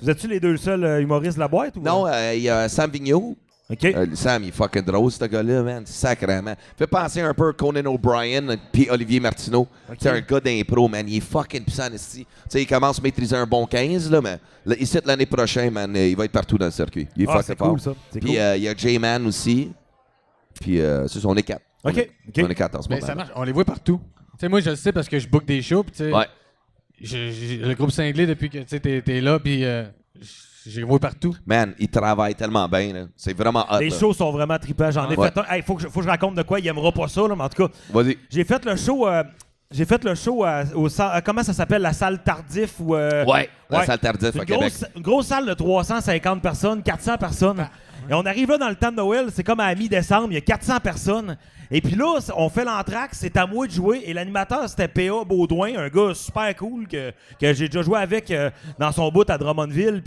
Vous êtes-tu les deux seuls humoristes de la boîte? Ou... Non, il y a Sam Vigneault. OK. Sam, il est fucking drôle, ce gars-là, man. Sacrément. Fait penser un peu à Conan O'Brien puis Olivier Martineau. C'est un gars d'impro, man. Il est fucking puissant, ici. Tu sais, il commence à maîtriser un bon 15, là, mais ici, l'année prochaine, man, il va être partout dans le circuit. Il est fucking fort. Cool, ça. Puis il y a J-Man aussi. Puis c'est ça, on est 4. OK. On est 4 en ce moment. Mais ça marche, on les voit partout. Tu sais, moi, je le sais parce que je book des shows, puis tu sais, Ouais. le groupe Cinglé, depuis que t'es là, puis je les vois partout. Man, il travaille tellement bien, là. C'est vraiment hot. Les là. shows sont vraiment trippants. J'en ai fait un. Hey, faut que je raconte de quoi. Il aimera pas ça, là, mais en tout cas. Vas-y. J'ai fait le show. Comment ça s'appelle? La salle Tardif? Ou, Ouais, la salle Tardif à Québec. Une grosse salle de 350 personnes, 400 personnes. Et on arrive là dans le temps de Noël, c'est comme à mi-décembre, il y a 400 personnes. Et puis là, on fait l'entracte, c'est à moi de jouer. Et l'animateur, c'était P.A. Baudouin, un gars super cool que j'ai déjà joué avec dans son bout à Drummondville.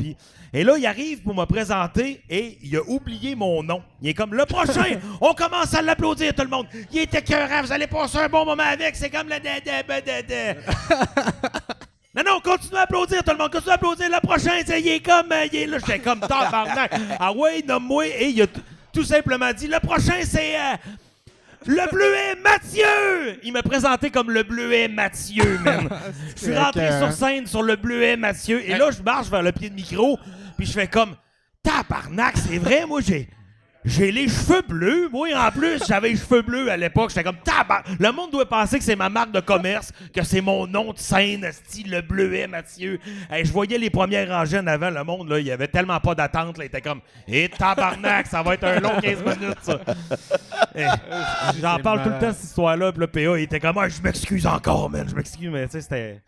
Et là, il arrive pour me présenter et il a oublié mon nom. Il est comme, le prochain, on commence à l'applaudir, tout le monde. Il est écœurant, vous allez passer un bon moment avec. C'est comme le... Non, continue à applaudir, tout le monde. Continue à applaudir. Le prochain, il est comme... il est là, j'étais comme tabarnak. Ah ouais, nomme-moi. Et il a tout simplement dit, le prochain, c'est... le Bleuet Mathieu! Il m'a présenté comme le Bleuet Mathieu, man. Je suis rentré sur scène sur le Bleuet Mathieu. Et là, je marche vers le pied de micro. Puis je fais comme... Tabarnak, c'est vrai, moi, j'ai les cheveux bleus. Moi, en plus, j'avais les cheveux bleus à l'époque. J'étais comme tabarnak. Le monde doit penser que c'est ma marque de commerce, que c'est mon nom de scène, style le Bleuet Mathieu. Hey, je voyais les premières rangées en avant. Le monde, là, il y avait tellement pas d'attente. Là, il était comme, tabarnak, ça va être un long 15 minutes, ça. Hey, j'en parle tout le temps, cette histoire-là. Puis le PA, il était comme, je m'excuse encore, man. Je m'excuse, mais tu sais, c'était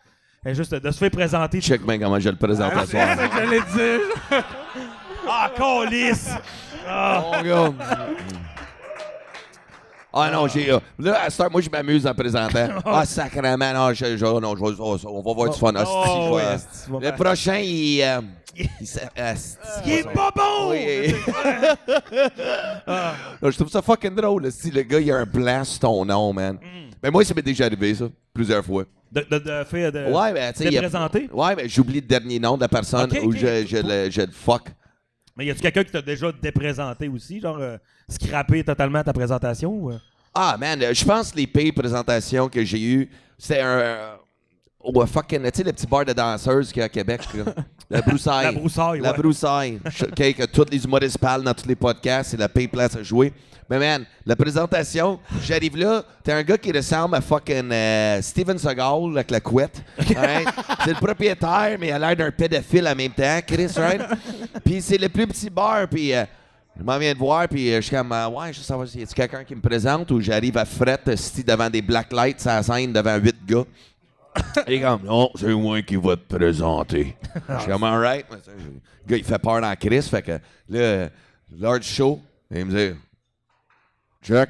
juste de se faire présenter. Check, man, comment je le présente à soir. C'est ça que j'allais dire. Ah, câlisse! Oh, God. Ah non, là, à cette heure, moi, je m'amuse en présentant. Ah, sacrément, non, on va voir du fun. Le prochain, il est pas bon! Oui. Non, je trouve ça fucking drôle, si le gars, il a un blanc sur ton nom, man. Mais moi, ça m'est déjà arrivé, ça, plusieurs fois. De Ouais, ben, tu sais. présenter? Ouais, ben, j'oublie le dernier nom de la personne où je le fuck. Mais y a-tu quelqu'un qui t'a déjà déprésenté aussi, genre scrappé totalement ta présentation? Ou? Ah, man, je pense que les pires présentations que j'ai eues, c'était fucking, tu sais, le petit bar de danseuses qu'il y a à Québec, la broussaille. La broussaille, La ouais. broussaille. Que tous les humoristes parlent dans tous les podcasts, c'est la pire place à jouer. Mais man, la présentation, j'arrive là, t'es un gars qui ressemble à fucking Steven Seagal avec la couette. Right? C'est le propriétaire, mais il a l'air d'un pédophile en même temps, Chris, right? Puis c'est le plus petit bar, puis je m'en viens de voir, puis je suis comme, ouais, je veux savoir si y a quelqu'un qui me présente ou j'arrive à fret, devant des blacklights à la scène, devant 8 gars. Et comme, non, c'est moi qui va te présenter. Je suis comme, alright. Le gars, il fait peur dans la crise, fait que là, Lord Show, il me dit, check.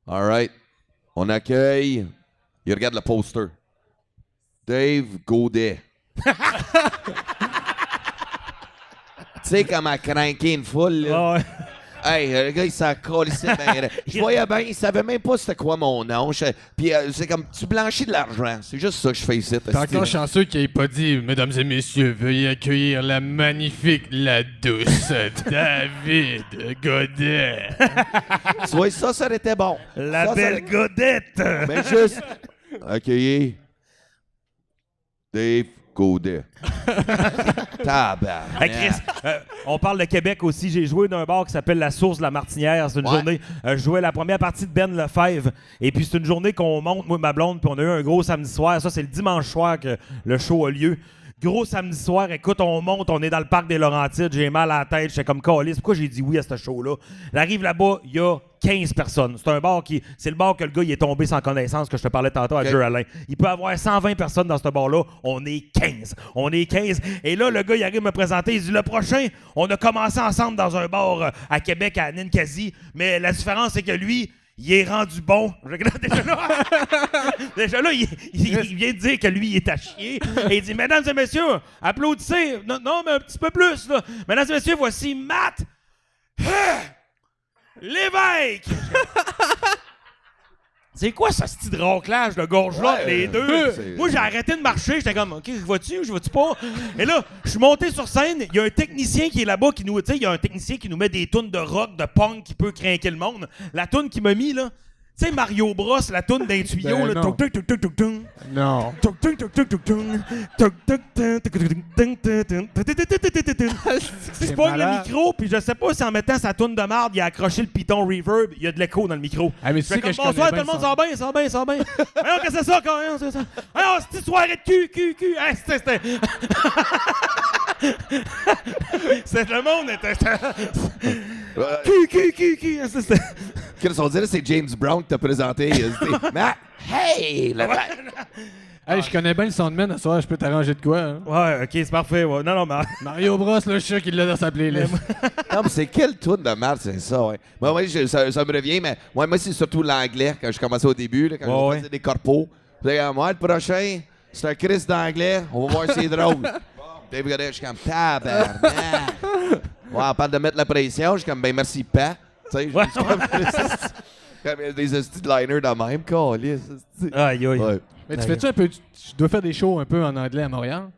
Alright. On accueille. Il regarde le poster. Dave Godet. Tu sais, comme à craquer une foule, là. Ah ouais. Hey, le gars, il s'en colissait bien. Je voyais bien, il savait même pas c'était quoi mon nom. Puis c'est comme, tu blanchis de l'argent. C'est juste ça que je fais ici. T'es encore chanceux qu'il n'ait pas dit « Mesdames et messieurs, veuillez accueillir la magnifique, la douce David Godet. » Tu vois, ça aurait été bon. La Ça, belle Godette! Mais juste, accueillir Dave Godet. Tabarnak. Hey Chris, on parle de Québec aussi. J'ai joué d'un bar qui s'appelle La Source de la Martinière. C'est une journée. Je jouais la première partie de Ben Lefebvre. Et puis c'est une journée qu'on monte, moi et ma blonde. Puis on a eu un gros samedi soir. Ça, c'est le dimanche soir que le show a lieu. Gros samedi soir, écoute, on monte, on est dans le parc des Laurentides, j'ai mal à la tête, j'étais comme caliste. Pourquoi j'ai dit oui à ce show-là? J'arrive là-bas, il y a 15 personnes. C'est un bar c'est le bar que le gars il est tombé sans connaissance que je te parlais tantôt à Joe Alain. Il peut avoir 120 personnes dans ce bar-là, on est 15. On est 15. Et là, le gars, il arrive me présenter, il dit le prochain, on a commencé ensemble dans un bar à Québec, à Ninkasi, mais la différence, c'est que lui, il est rendu bon. Déjà là, il vient de dire que lui, il est à chier. Et il dit, mesdames et messieurs, applaudissez. Non, mais un petit peu plus, là. Mesdames et messieurs, voici Matt Lévesque. C'est quoi ce style de raclage de gorge-là, les deux? Moi, j'ai arrêté de marcher. J'étais comme, OK, je vois-tu ou je vois-tu pas? Et là, je suis monté sur scène. Il y a un technicien qui est là-bas qui nous... Tu sais, il y a un technicien qui nous met des tunes de rock, de punk qui peut craquer le monde. La tune qu'il m'a mis, là... Tu sais, Mario Bros, la toune d'un tuyau, là. Non. Je pogne le micro, puis je sais pas si en mettant sa toune de marde, il a accroché le piton reverb, il y a de l'écho dans le micro. Ah, mais tu sais que je bonsoir, tout connais le monde, ça va bien, ça va bien, ça va bien. Alors, qu'est-ce que c'est ça, quand même? C'est ça. Alors, c'est une soirée de cul. Hey, c'était... C'est le monde était... Cul. Qu'est-ce qu'on dirait, c'est James Brown qui t'a présenté. Matt, hey! Hey, je connais bien le soundman, ce soir, je peux t'arranger de quoi? Hein? Ouais, ok, c'est parfait. Ouais. Non, mais... Mario Bros, là, je suis sûr qu'il l'a dans sa playlist. Non, mais c'est quelle toune de merde, c'est ça, ouais. Moi, ça me revient, mais moi, c'est surtout l'anglais, quand je commençais au début, là, quand je faisais des corpos. Moi, le prochain, c'est un Chris d'anglais, on va voir si c'est drôle. Dave Godet, je suis comme tabarnak. Ouais, on parle de mettre la pression, je suis comme, ben merci, Pat. Tu sais, comme des hosties de liner de même, câlisse. Aïe. Ouais. Mais tu fais-tu un peu... Tu dois faire des shows un peu en anglais à Montréal?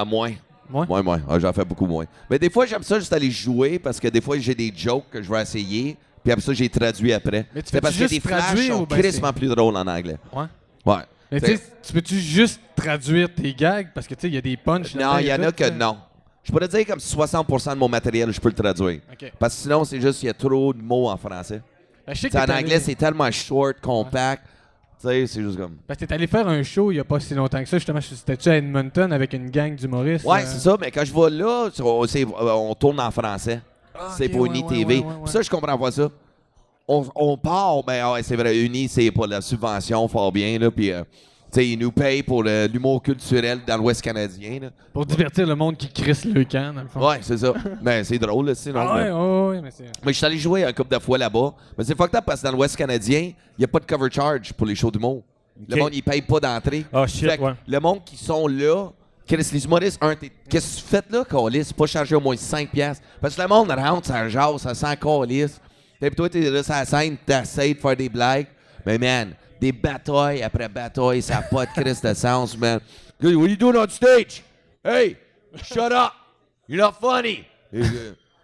Moins. Moins? J'en fais beaucoup moins. Mais des fois, j'aime ça juste aller jouer parce que des fois, j'ai des jokes que je vais essayer. Puis après ça, j'ai traduit après. Mais tu c'est parce que des flashs sont crissement plus drôles en anglais. Ouais. Mais tu sais, tu peux-tu juste traduire tes gags? Parce que tu sais, il y a des punchs. Non, il y en a que non. Je pourrais dire comme 60% de mon matériel, je peux le traduire. Okay. Parce que sinon, c'est juste qu'il y a trop de mots en français. Ben, je sais que en anglais, c'est tellement short, compact. Tu sais, c'est juste comme... Parce que t'es allé faire un show il n'y a pas si longtemps que ça. Justement, c'était-tu à Edmonton avec une gang d'humoristes? Ouais, c'est ça. Mais quand je vais là, on tourne en français. C'est pour Uni TV. Puis ça, je comprends pas ça. On part, ben ouais, c'est vrai, Uni, c'est pour la subvention, fort bien, là. Puis... tu sais, ils nous payent pour l'humour culturel dans l'Ouest canadien. Là. Pour divertir le monde qui crisse le camp, dans le fond. Ouais, c'est ça. Ben, c'est drôle, là, sinon. Ouais, mais c'est... Mais je suis allé jouer un couple de fois là-bas. Mais c'est fucked up parce que dans l'Ouest canadien, il n'y a pas de cover charge pour les shows d'humour. Okay. Le monde, il paye pas d'entrée. Oh shit, fait que le monde qui sont là, les humoristes, qu'est-ce que tu fais là, câlisse? C'est pas chargé au moins 5$. Parce que le monde rentre, ça jase, ça sent câlisse. Et puis toi, t'es là sur la scène, t'essayes de faire des blagues. Mais man, des batailles après batailles, ça n'a pas de crise de sens, man. What are you doing on stage? Hey, shut up! You're not funny!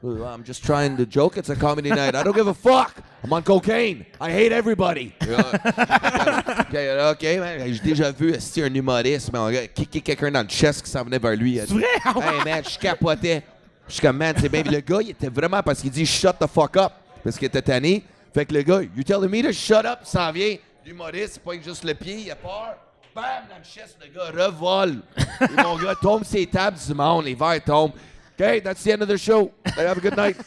I'm just trying to joke. It's a comedy night. I don't give a fuck. I'm on cocaine. I hate everybody. OK, man. J'ai déjà vu un humoriste, mais kicker quelqu'un dans le chest qui s'en venait vers lui. C'est vrai? Hey, man, je capotais. Je suis comme, man, c'est bien. Le gars, il était vraiment parce qu'il dit shut the fuck up. Parce qu'il était tanné. Fait que le gars, you telling me to shut up, il s'en vient. L'humoriste, il pointe juste le pied, il a peur. Bam, dans le chest, le gars revole. Et mon gars tombe ses tables du monde, les verres tombent. OK, that's the end of the show. Have a good night.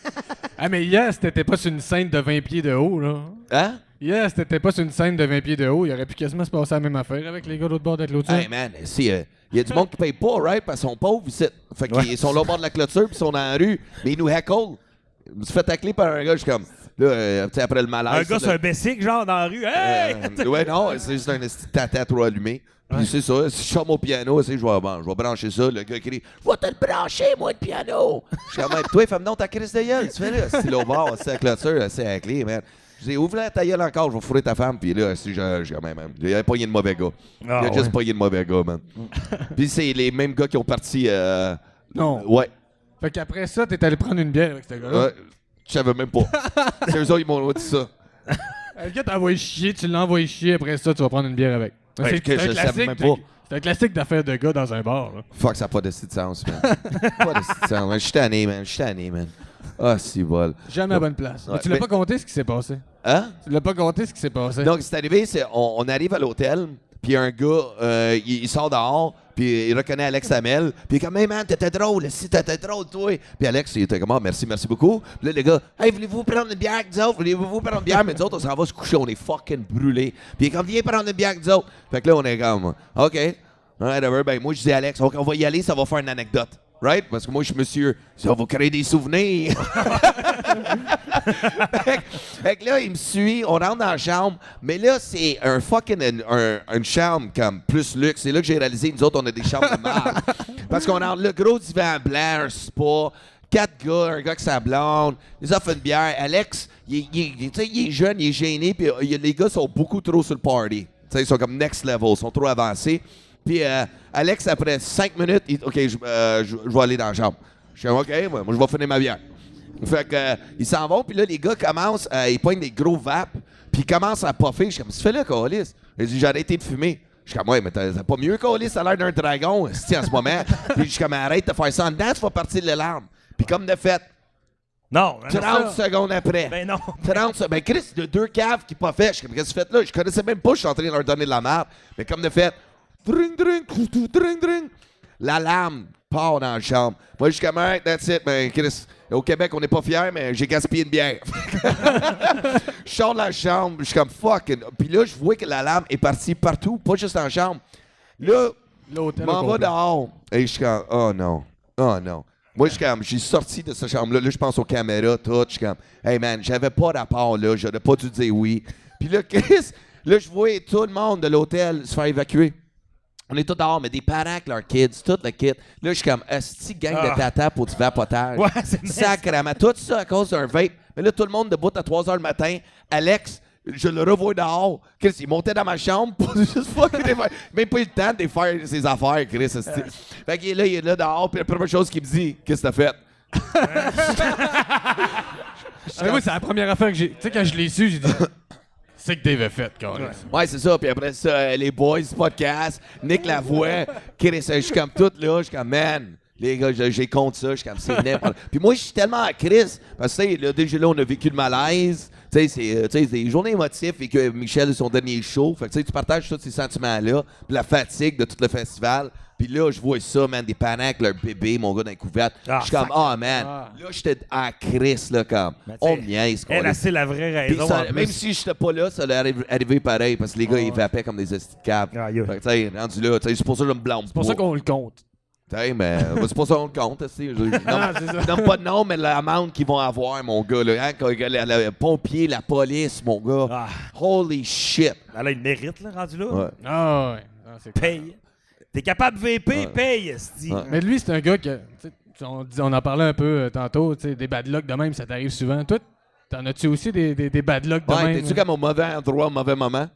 Ah, mais yes, t'étais pas sur une scène de 20 pieds de haut, là. Hein? Yes, t'étais pas sur une scène de 20 pieds de haut. Il aurait pu quasiment se passer la même affaire avec les gars de l'autre bord de la clôture. Hey, man, il y a du monde qui paye pas, right? Parce qu'ils sont pauvres ici. Fait qu'ils sont là au bord de la clôture, puis ils sont dans la rue. Mais ils nous heckle. Je me suis fait tacler par un gars, je suis comme... Là, tu sais, après le malaise... Un gars sur un bessic, genre, dans la rue. Hey! Ouais, non, c'est juste un petit tata trop allumé. Puis c'est ça, si je sors mon piano, je vais brancher ça. Le gars crie « Je vais te le brancher, moi, le piano! » Je suis comme « Toi, fais-moi donc ta crise de gueule, tu fais là. » C'est là au bord, c'est la clôture, c'est à la clé, man. Je dis « Ouvre la ta gueule encore, je vais fourrer ta femme. » Puis là, si j'ai quand même... Il a pogné de mauvais gars. Il a juste pogné de mauvais gars, man. Puis c'est les mêmes gars qui ont parti... Non. Ouais. Fait qu'après ça, t'es allé prendre une bière avec ce gars-là. Je savais même pas. C'est eux autres, ils m'ont dit ça. Le gars t'a envoyé chier, tu l'as envoyé chier, après ça, tu vas prendre une bière avec. Ouais, que je savais même pas. C'est un classique d'affaires de gars dans un bar, là. Fuck, ça n'a pas de sens, man. Pas de sens. Je suis tanné, man. Ah, si vol. Jamais à bonne place. Ouais, Tu l'as pas compté ce qui s'est passé. Hein? Tu l'as pas compté ce qui s'est passé. Donc, c'est arrivé, on arrive à l'hôtel, puis un gars, il sort dehors, puis il reconnaît Alex Hamel, puis il est comme « Hey man, t'étais drôle, si t'étais drôle, toi! » Puis Alex, il était comme « Ah, merci beaucoup. » Puis là, les gars « Hey, voulez-vous prendre une bière avec nous autres? Voulez-vous prendre une bière? » Mais nous autres, on s'en va se coucher, on est fucking brûlés. Puis il est comme « Viens prendre une bière avec nous autres. » Fait que là, on est comme « OK. » Whatever. Ben moi, je dis à Alex, on va y aller, ça va faire une anecdote. Right? Parce que moi, je suis monsieur. Ça va créer des souvenirs. fait que là, il me suit, on rentre dans la chambre. Mais là, c'est un fucking une chambre comme plus luxe. C'est là que j'ai réalisé, nous autres, on a des chambres de merde. Parce qu'on a le gros divan blanc, un spa, 4 gars, un gars qui sa blonde, ils offrent une bière. Alex, il est jeune, il est gêné, puis les gars sont beaucoup trop sur le party. T'sais, ils sont comme next level, ils sont trop avancés. Puis Alex, après 5 minutes, OK, je vais aller dans la chambre. Je suis OK, moi je vais finir ma bière. Fait que ils s'en vont, puis là, les gars commencent, ils poignent des gros vapes, puis ils commencent à puffer. Je suis comme, tu fais là, Calis? Ils disent, j'ai arrêté de fumer. Je suis comme, ouais, mais t'as pas mieux, Calis, ça a l'air d'un dragon, en ce moment. Puis je suis comme, arrête de faire ça en dedans, tu vas partir de l'alarme. Puis comme de fait, non, 30 secondes après. Ben non. 30 secondes. Ben Chris, de 2 caves qui pas fait. Je suis comme, qu'est-ce que tu fais là? Je connaissais même pas, je suis en train de leur donner de la merde. Mais comme de fait, dring, dring, dring, dring. L'alarme part dans la chambre. Moi, je suis comme, alright, that's it. Ben, Chris, au Québec, on n'est pas fiers, mais j'ai gaspillé une bière. Je sors de la chambre, je suis comme, fuck. Puis là, je vois que l'alarme est partie partout, pas juste dans la chambre. Là, je m'en vais dehors. Et je suis comme, oh non. Moi, je suis comme, j'ai sorti de cette chambre-là. Là, je pense aux caméras, tout. Je suis comme, hey man, j'avais pas rapport là. J'aurais pas dû dire oui. Puis là, Chris, là, je vois tout le monde de l'hôtel se faire évacuer. On est tous dehors, mais des parents avec leurs kids, tout le kit. Là, je suis comme, esti gang de tata pour du vapotage. Ouais, c'est sacrément. Tout ça à cause d'un vape. Mais là, tout le monde debout à 3 h le matin. Alex, je le revois dehors. Chris, il montait dans ma chambre pour juste fucking même pas eu le temps de faire ses affaires, Chris. Fait que là, il est là dehors, puis la première chose qu'il me dit, qu'est-ce que t'as fait? Moi, c'est la première affaire que j'ai. Tu sais, quand je l'ai su, j'ai dit. C'est que Dave a fait, quand même. Ouais, c'est ça. Puis après ça, les boys, podcast, Nick Lavoie, Chris, je suis comme tout là, je suis comme, man, les gars, j'ai contre ça, je suis comme, c'est n'importe. Puis moi, je suis tellement à Chris, parce que là, déjà là, on a vécu le malaise. Tu sais, c'est des journées émotives et que Michel, son dernier show. Fait que tu partages tous ces sentiments-là, puis la fatigue de tout le festival. Puis là, je vois ça, man, des parents avec leur bébé, mon gars dans les couvertes. Je suis comme, oh, man. Là, j'étais à Chris, là, comme, on niaise. Elle, c'est la vraie raison. Ça, même si j'étais pas là, ça allait arriver pareil, parce que les gars, ils vapaient comme des estis de câbles. Fait que, tu sais, rendu là, c'est pour ça que je me blâme pas. C'est pour ça qu'on le compte. Mais c'est pas ça qu'on le compte. Je nomme pas de nom, mais l'amende qu'ils vont avoir, mon gars. Là, hein, le pompier, la police, mon gars. Holy shit. Là, il mérite, là, rendu là. Ouais. Ah ouais. Ah, paye. T'es capable de VP, paye, esti. Mais lui, c'est un gars que... On en parlait un peu tantôt, des bad luck de même, ça t'arrive souvent. Toi, t'en as-tu aussi des bad luck de même? T'es-tu comme au mauvais endroit, au mauvais moment?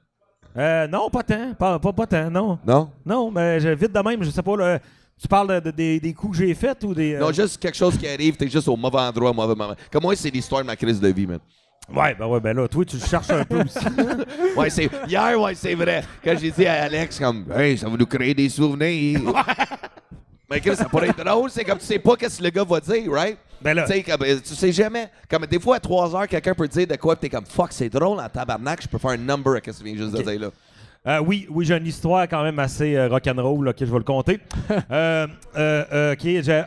Non, pas tant. Pas tant, non. Non? Non, mais vite de même, je sais pas, là... Tu parles des coups que j'ai faits ou des... Non, juste quelque chose qui arrive, t'es juste au mauvais endroit, au mauvais moment. Comme moi, c'est l'histoire de ma crise de vie, man. Ouais, ben là, toi, tu le cherches un peu aussi. Ouais, c'est vrai. Quand j'ai dit à Alex, comme, hey, ça va nous créer des souvenirs. Mais Chris, ça pourrait être drôle, c'est comme tu sais pas qu'est-ce que le gars va dire, right? Ben là. Tu sais, comme, tu sais jamais. Comme des fois, à 3 heures, quelqu'un peut te dire de quoi, pis t'es comme, fuck, c'est drôle en tabarnak, je peux faire un number à ce que tu viens juste de dire là. Oui, j'ai une histoire quand même assez rock'n'roll, là, que je vais le compter.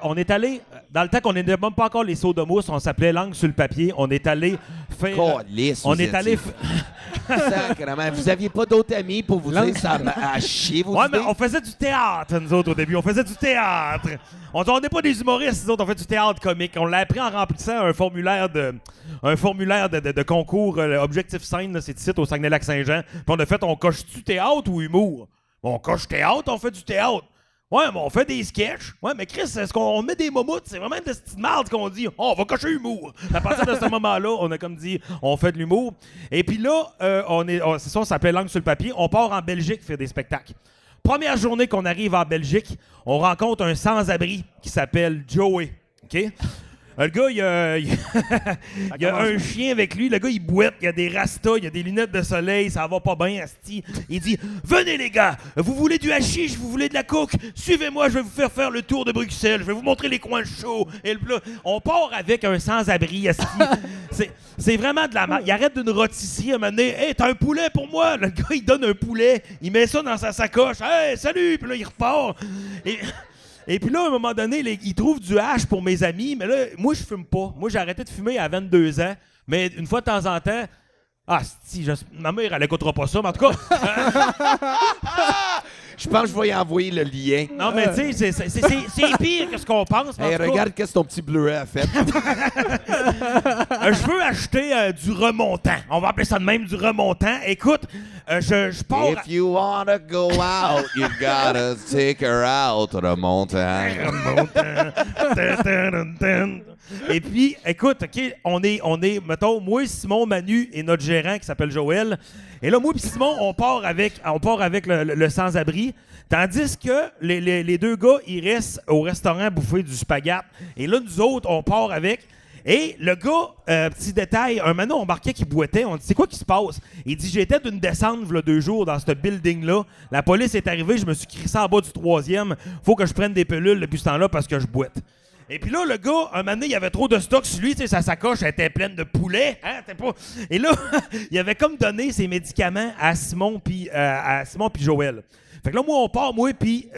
On est allé, dans le temps qu'on n'était même pas encore les sauts de mousse, on s'appelait Langue sur le papier, on est allé faire... On est allé... Sacrement, vous aviez pas d'autres amis pour vous dire ça à chier, vos Ouais, idées? mais on faisait du théâtre, nous autres, au début. On faisait du théâtre. On n'est pas des humoristes, nous autres, on fait du théâtre comique. On l'a appris en remplissant un formulaire de concours Objectif Scène, c'est ici au Saguenay-Lac-Saint-Jean. Puis on a fait, on coche-tu théâtre ou humour? On coche théâtre, on fait du théâtre. Ouais, mais on fait des sketchs. Ouais, mais Chris, est-ce qu'on met des momoutes? C'est vraiment de cette marde qu'on dit. Oh, on va cocher humour. À partir de ce moment-là, on a comme dit, on fait de l'humour. Et puis là, c'est ça, on s'appelait Langue sur le papier. On part en Belgique faire des spectacles. Première journée qu'on arrive en Belgique, on rencontre un sans-abri qui s'appelle Joey. OK? Le gars, il a un chien avec lui. Le gars, il boite, il a des rastas, il a des lunettes de soleil, ça va pas bien, asti. Il dit « Venez, les gars, vous voulez du hashish, vous voulez de la coke? Suivez-moi, je vais vous faire le tour de Bruxelles, je vais vous montrer les coins chauds. » Et là, on part avec un sans-abri, asti. C'est vraiment de la merde. Il arrête d'une rôtisserie à un moment donné. « Hey, t'as un poulet pour moi? » Le gars, il donne un poulet, il met ça dans sa sacoche. « Hey, salut! » Puis là, il repart. Et puis là, à un moment donné, ils trouvent du hash pour mes amis, mais là, moi, je fume pas. Moi, j'ai arrêté de fumer à 22 ans, mais une fois de temps en temps... Ah, si, ma mère, elle écoutera pas ça, mais en tout cas... Je pense que je vais y envoyer le lien. Non, mais tu sais, c'est pire que ce qu'on pense. Hey, regarde qu'est-ce que ton petit Blu-ray a fait. Je veux acheter du remontant. On va appeler ça de même, du remontant. Écoute, je pars... If you wanna go out, you gotta take her out, remontant. Et puis, écoute, OK, on est, mettons, moi, Simon, Manu et notre gérant qui s'appelle Joël. Et là, moi et Simon, on part avec le sans-abri. Tandis que les deux gars, ils restent au restaurant bouffer du spaghette. Et là, nous autres, on part avec... Et le gars, petit détail, un moment, on marquait qu'il boitait. On dit, c'est quoi qui se passe? Il dit, j'étais d'une descente, il y a 2 jours, dans ce building-là. La police est arrivée, je me suis crissé en bas du 3e. Faut que je prenne des pilules depuis ce temps-là parce que je boite. Et puis là, le gars, un moment donné, il y avait trop de stock sur lui, tu sais, sa sacoche elle était pleine de poulet. Hein, Et là, il avait comme donné ses médicaments à Simon puis Joël. Fait que là, moi, on part, moi puis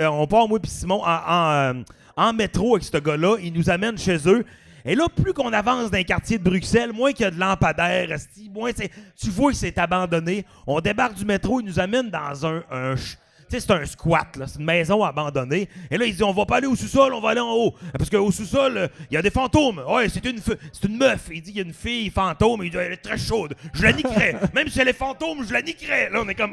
Simon, en métro avec ce gars-là. Il nous amène chez eux. Et là, plus qu'on avance dans les quartiers de Bruxelles, moins qu'il y a de lampadaires, moins tu vois que c'est abandonné. On débarque du métro, il nous amène dans un tu sais, c'est un squat, là. C'est une maison abandonnée. Et là, il dit, on va pas aller au sous-sol, on va aller en haut. Parce qu'au sous-sol, il y a des fantômes. Ouais, c'est une meuf. Il dit, il y a une fille fantôme. Il dit, elle est très chaude. Je la niquerais. Même si elle est fantôme, je la niquerais. Là, on est comme...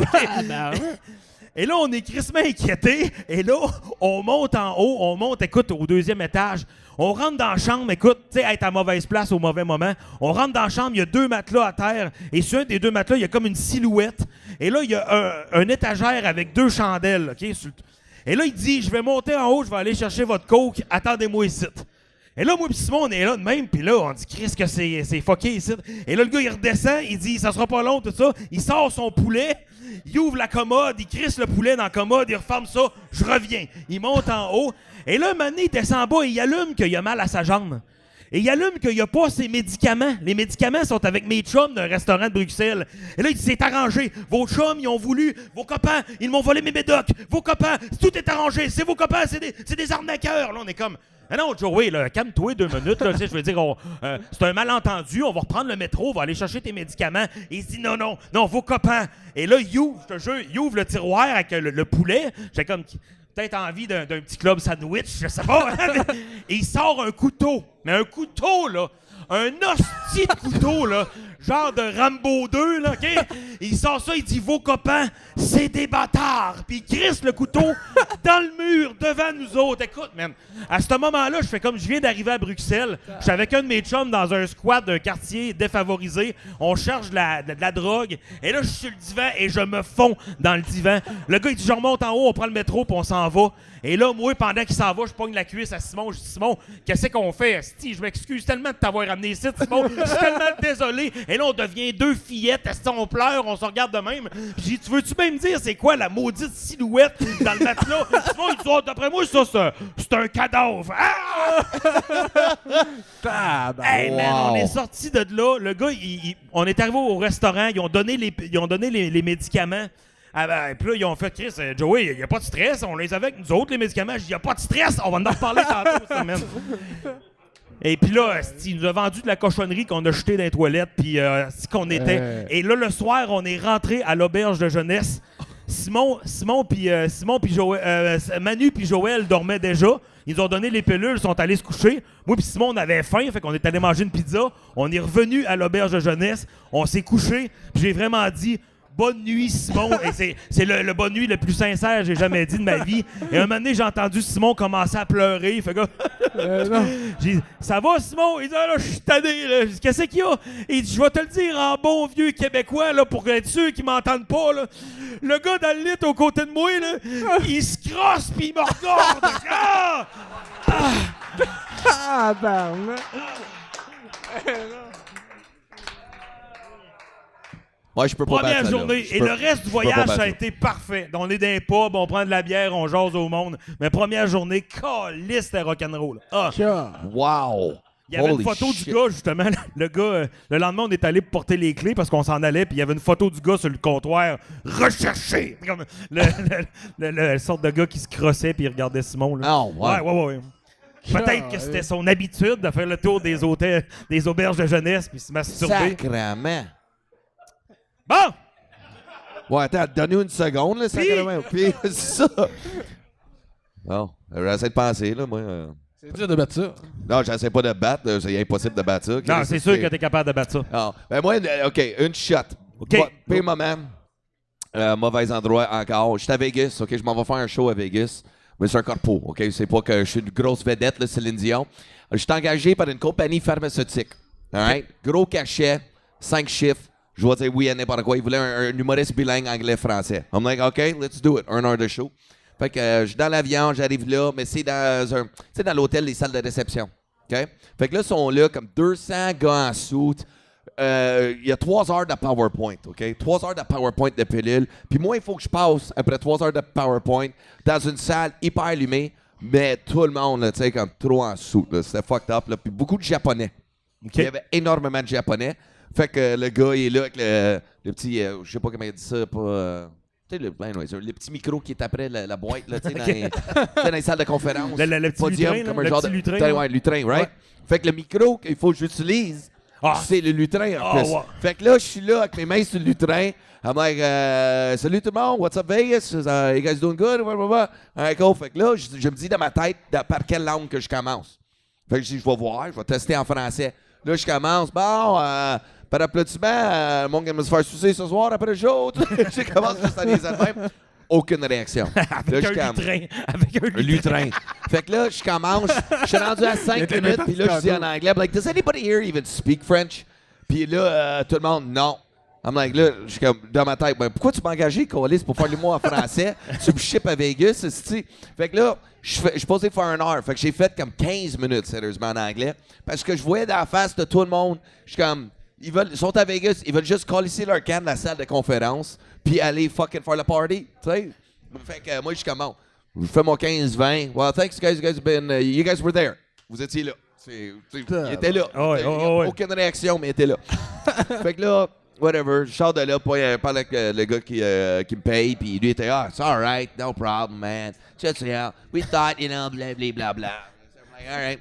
Et là, on est crissement inquiétés. Et là, on monte en haut. Écoute, au 2e étage. On rentre dans la chambre, écoute, tu sais, être à mauvaise place au mauvais moment. On rentre dans la chambre, il y a 2 matelas à terre. Et sur un des 2 matelas, il y a comme une silhouette. Et là, il y a un étagère avec 2 chandelles, OK? Et là, il dit, je vais monter en haut, je vais aller chercher votre coke. Attendez-moi ici. Et là, moi et Simon, on est là de même. Puis là, on dit, Chris, que c'est fucké ici. Et là, le gars, il redescend. Il dit, ça sera pas long, tout ça. Il sort son poulet. Il ouvre la commode. Il crisse le poulet dans la commode. Il referme ça. Je reviens. Il monte en haut. Et là, un moment donné, il descend en bas et il allume qu'il a mal à sa jambe. Et il allume qu'il n'y a pas ses médicaments. Les médicaments sont avec mes chums d'un restaurant de Bruxelles. Et là, il dit, c'est arrangé. Vos chums, ils ont voulu. Vos copains, ils m'ont volé mes médocs. Vos copains, tout est arrangé. C'est vos copains, c'est des arnaqueurs. Là, on est comme... Ah non, Joey, là, calme-toi 2 minutes. Là, je veux dire, c'est un malentendu. On va reprendre le métro, on va aller chercher tes médicaments. Et il dit, non, vos copains. Et là, il ouvre le tiroir avec le poulet. J'ai comme... peut-être envie d'un petit club sandwich, je sais pas. Et il sort un couteau. Mais un couteau, là. Un hostie de couteau, là. genre de Rambo 2, là, OK? Il sort ça, il dit « Vos copains, c'est des bâtards! » Puis il crisse le couteau dans le mur, devant nous autres. Écoute, man, à ce moment-là, je fais comme je viens d'arriver à Bruxelles. Je suis avec un de mes chums dans un squat d'un quartier défavorisé. On cherche de la drogue. Et là, je suis sur le divan et je me fonds dans le divan. Le gars, il dit « Je remonte en haut, on prend le métro, puis on s'en va. » Et là, moi, pendant qu'il s'en va, je pogne la cuisse à Simon. Je dis « Simon, qu'est-ce qu'on fait? Asti, je m'excuse tellement de t'avoir ramené ici, Simon. Je suis tellement désolé. » Et là, on devient deux fillettes. Asti, on pleure, on se regarde de même. Puis j'ai dit « Tu veux-tu même dire c'est quoi la maudite silhouette dans le matelas? » Simon, il dit « D'après moi, ça, c'est un cadavre. » Ah! Hey, man, on est sorti de là. Le gars, on est arrivé au restaurant. Ils ont donné les médicaments. Ah ben, puis là, ils ont fait, Chris, Joey, il n'y a pas de stress, on les avait avec nous autres, les médicaments. Je dis, il n'y a pas de stress, on va en reparler tantôt, ça, man. Et puis là, il nous a vendu de la cochonnerie qu'on a jetée dans les toilettes, puis c'est qu'on était. Et là, le soir, on est rentré à l'auberge de jeunesse. Manu puis Joël dormaient déjà. Ils nous ont donné les pilules, ils sont allés se coucher. Moi puis Simon, on avait faim, fait qu'on est allé manger une pizza. On est revenu à l'auberge de jeunesse, on s'est couché, puis j'ai vraiment dit... Bonne nuit, Simon. Et c'est le bonne nuit le plus sincère que j'ai jamais dit de ma vie. Et un moment donné, j'ai entendu Simon commencer à pleurer. Il fait comme... J'ai dit, ça va, Simon? Il dit, ah, là, je suis tanné. Là. J'ai dit, qu'est-ce qu'il y a? Il dit, je vais te le dire en bon vieux québécois, là, pour être sûr qu'ils m'entendent pas. Là. Le gars dans le lit aux côtés de moi, là, il se crosse puis il me regarde. Ah! Ah, bam! Ouais, je peux pas Première battre journée. Et le reste du voyage, ça a été parfait. On est dans les pubs, on prend de la bière, on jase au monde. Mais première journée, calisse, c'était rock'n'roll. Ah. Wow! Il y avait une photo du gars, justement. Le gars, le lendemain, on est allé porter les clés parce qu'on s'en allait, puis il y avait une photo du gars sur le comptoir, recherché. Comme le sorte de gars qui se crossait puis il regardait Simon. Là. Oh, ouais. Peut-être que c'était son habitude de faire le tour des hôtels, des auberges de jeunesse puis se masturber. Sacrement! Bon! Ouais, attends, donne-nous une seconde, là, sacrément. Puis, c'est ça. Bon, j'essaie de penser, là, moi. C'est dur de battre ça. Non, j'essaie pas de battre. C'est impossible de battre ça. Non, c'est sûr que t'es capable de battre ça. Non. Ben moi, OK, une shot. OK. Pire moment. Mauvais endroit encore. Je suis à Vegas, OK? Je m'en vais faire un show à Vegas. Mais c'est un corpo, OK? C'est pas que je suis une grosse vedette, là, Céline Dion. Je suis engagé par une compagnie pharmaceutique. All right? Gros cachet, 5 chiffres. Je vais dire oui à n'importe quoi. Il voulait un humoriste bilingue anglais-français. I'm like, OK, let's do it. 1 heure de show. Fait que je suis dans l'avion, j'arrive là, mais c'est dans l'hôtel, les salles de réception. OK? Fait que là, ils sont là comme 200 gars en soute. Il y a 3 heures de PowerPoint, OK? 3 heures de PowerPoint de pilule. Puis moi, il faut que je passe, après 3 heures de PowerPoint, dans une salle hyper allumée, mais tout le monde, tu sais, comme trop en soute. C'était fucked up. Là. Puis beaucoup de Japonais. Okay. Il y avait énormément de Japonais. Fait que le gars, il est là avec le petit, je sais pas comment il dit ça, pas... tu sais, le petit micro qui est après la boîte, là, tu sais, dans les salles de conférence. Le petit podium, lutrin, comme un le genre petit de... lutrin. Ouais, lutrin, right? Ouais. Fait que le micro qu'il faut que j'utilise, c'est le lutrin, en plus. Ouais. Fait que là, je suis là avec mes mains sur le lutrin. I'm like, salut tout le monde, what's up Vegas? You guys doing good? Alright, cool. Fait que là, je me dis dans ma tête par quelle langue que je commence. Fait que je dis, je vais voir, je vais tester en français. Là, je commence, bon, par applaudissement, mon gars va se faire sucer ce soir après le show. Je commence juste à les même. Aucune réaction. Avec un lutrin. Fait que là, je commence, je suis rendu à 5 minutes, puis là, je dis en anglais, I'm like, does anybody here even speak French? Puis là, tout le monde, non. I'm like, là, je suis comme, dans ma tête, ben, pourquoi tu m'as engagé, Colis, pour faire l'humour en français? Tu me ships à Vegas, c'est Fait que là, je suis posé faire 1 heure. Fait que j'ai fait comme 15 minutes, sérieusement, en anglais. Parce que je voyais dans la face de tout le monde, je suis comme, ils sont à Vegas, ils veulent juste colisser leur camp de la salle de conférence, puis aller fucking faire le party, tu sais. Fait que moi, je suis comme, bon, je fais mon 15-20. Well, thanks, guys. You guys were there. Vous étiez là. Il était là. Aucune réaction, mais il était là. Fait que là, whatever, je sors de là, puis je parle avec le gars qui me paye, puis lui était, it's all right, no problem, man. Just, we thought, blah, blah. All right.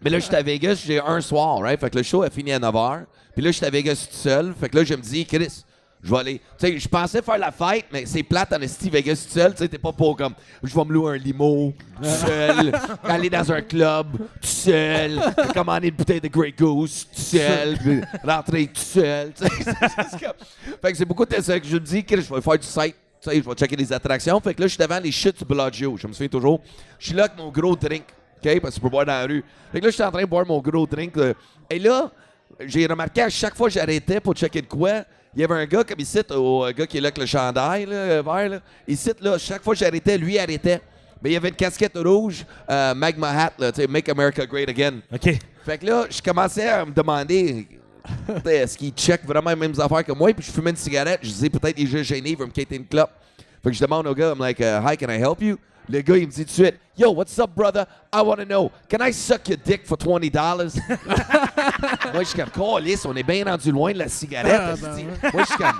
Mais là, je suis à Vegas, j'ai un soir, right? Fait que le show a fini à 9h. Puis là, je suis à Vegas tout seul. Fait que là, je me dis, Chris, Je vais aller. Tu sais, je pensais faire la fête, mais c'est plate en esti Vegas tout seul. Tu sais, t'es pas pour comme. Je vais me louer un limo, tout seul. Aller dans un club, tout seul. Commander une bouteille de Grey Goose, tout seul. Puis rentrer tout seul. Tu sais, c'est comme. Fait que c'est beaucoup de ça que je me dis que je vais faire du site. Tu sais, je vais checker les attractions. Fait que là, je suis devant les chutes du Bellagio. Je me souviens toujours. Je suis là avec mon gros drink. OK? Parce que tu peux boire dans la rue. Fait que là, je suis en train de boire mon gros drink. Et là, j'ai remarqué à chaque fois que j'arrêtais pour checker de quoi, il y avait un gars comme ici, au gars qui est là avec le chandail là, vert. Là. Ici, là, chaque fois que j'arrêtais, lui arrêtait. Mais il y avait une casquette rouge, Magma Hat, là, tu sais, Make America Great Again. OK. Fait que là, je commençais à me demander est-ce qu'il check vraiment les mêmes affaires que moi. Puis je fumais une cigarette. Je disais peut-être il est juste gêné, il veut me quitter une clope. Fait que je demande au gars, I'm like, hi, can I help you? Le gars, il me dit tout de suite, yo, what's up, brother? I want to know, can I suck your dick for $20? Moi, je suis comme, câlisse, on est bien rendu loin de la cigarette. Moi, je suis comme.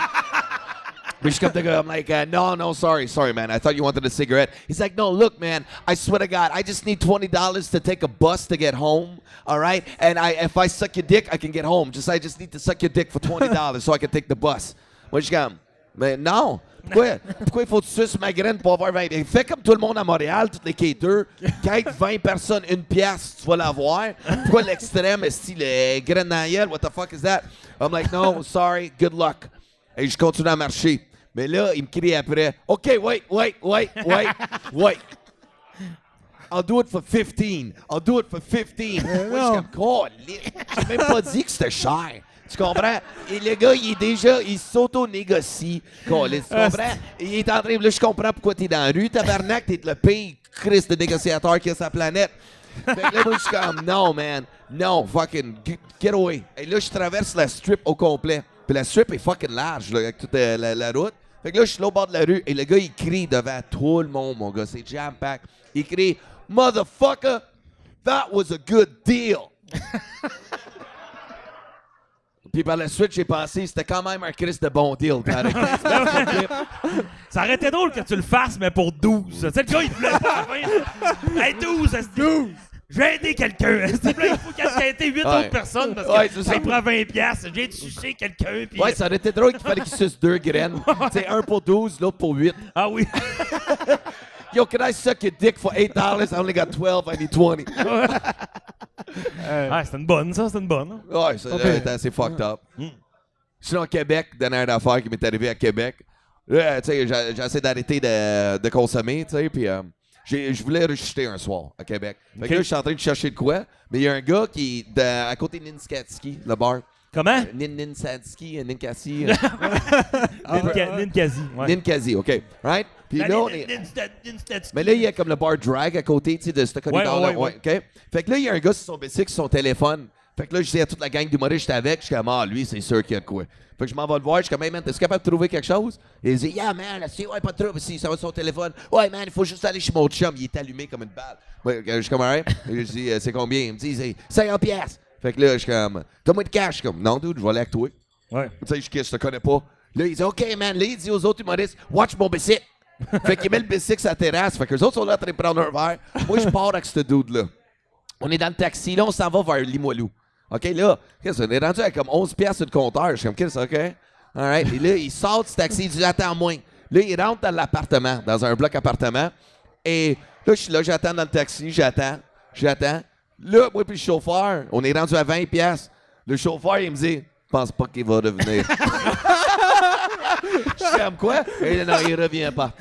But she comes to go, I'm like, no, sorry, man. I thought you wanted a cigarette. He's like, no, look, man, I swear to God, I just need $20 to take a bus to get home, all right? And if I suck your dick, I can get home. I just need to suck your dick for $20 so I can take the bus. Moi, je suis comme, mais non. Pourquoi il faut que tu suces ma graine pour avoir 20? Fais comme tout le monde à Montréal, toutes les quêteurs. Quête 20 personnes, une pièce, tu vas l'avoir. Pourquoi l'extrême, style graine dans la gueule? What the fuck is that? I'm like, no, sorry, good luck. Et je continue à marcher. Mais là, il me crie après, OK, wait. I'll do it for 15. Moi, je suis comme, j'ai même pas dit que c'était cher. Tu comprends? Et le gars, il s'auto-négocie. Tu comprends? Il est en train, là, je comprends pourquoi t'es dans la rue, tabarnak, t'es le pire Christ de négociateur qu'il y a sur la planète. Fait que là, moi, je suis comme, non, man. Non, fucking, get away. Et là, je traverse la strip au complet. Puis la strip est fucking large, là, avec toute la route. Fait que là, je suis là au bord de la rue et le gars, il crie devant tout le monde, mon gars. C'est jam-pack. Il crie, motherfucker, that was a good deal. Puis par la suite, j'ai pensé, c'était quand même un Christ de bon deal. Ça aurait été drôle que tu le fasses, mais pour 12. Tu sais, le gars, il voulait pas la fin. Hey, 12, ça se dit. 12! Je vais aider quelqu'un. Il faut qu'elle ait été 8 autres personnes parce que ça prend 20$. Je viens de sucer quelqu'un. Puis... Ouais, ça aurait été drôle qu'il fallait qu'il suce 2 graines. C'est un pour 12, l'autre pour 8. Ah oui. Yo, can I suck your dick for $8? I only got 12, I need 20. C'était une bonne, ça, c'était une bonne. Ouais, c'est assez fucked up. Sinon, à Québec, dernière affaire qui m'est arrivée à Québec, là, tu sais, j'ai essayé d'arrêter de consommer, tu sais, puis je voulais rechuter un soir à Québec. Fait que là, je suis en train de chercher de quoi, mais il y a un gars qui est à côté de Ninkasi, le bar. Comment? Ninkasi. Ninkasi, OK. Right? Puis là, on est... Mais là, il y a comme le bar drag à côté, tu sais, de ce corridor-là. Ouais, OK? Fait que là, il y a un gars sur son bicycle, sur son téléphone. Fait que là, je dis à toute la gang d'humoristes que j'étais avec, je suis comme, lui, c'est sûr qu'il y a de quoi. Fait que je m'en vais le voir, je suis comme, hey man, t'es capable de trouver quelque chose? Et il dit, yeah man, ouais, pas de trouble, si, ça va sur son téléphone. Ouais man, il faut juste aller chez mon chum, il est allumé comme une balle. Ouais, je suis comme, alright. Je dis, c'est combien? Il me dit, c'est 50$. Fait que là, je suis comme, donne-moi de cash. Je suis comme, non, dude, je vais aller avec toi. Ouais. Tu sais, je te connais pas. Là, il dit, OK man, là, il dit aux autres humoristes, watch mon bicycle. Fait qu'il met le bicycle sur la terrasse. Fait que les autres sont là en train de prendre un verre. Moi, je pars avec ce dude-là. On est dans le taxi, là, on s'en va vers Limoilou. OK, là, on est rendu à comme 11$ sur le compteur. Je suis comme, qu'est-ce que c'est, OK? All right. Et là, il sort du taxi, il dit, attends moins. Là, il rentre dans l'appartement, dans un bloc appartement. Et là, je suis là, j'attends dans le taxi, j'attends. Là, moi puis le chauffeur, on est rendu à 20$. Le chauffeur, il me dit, je pense pas qu'il va revenir. Je suis comme quoi? Et non, il revient pas.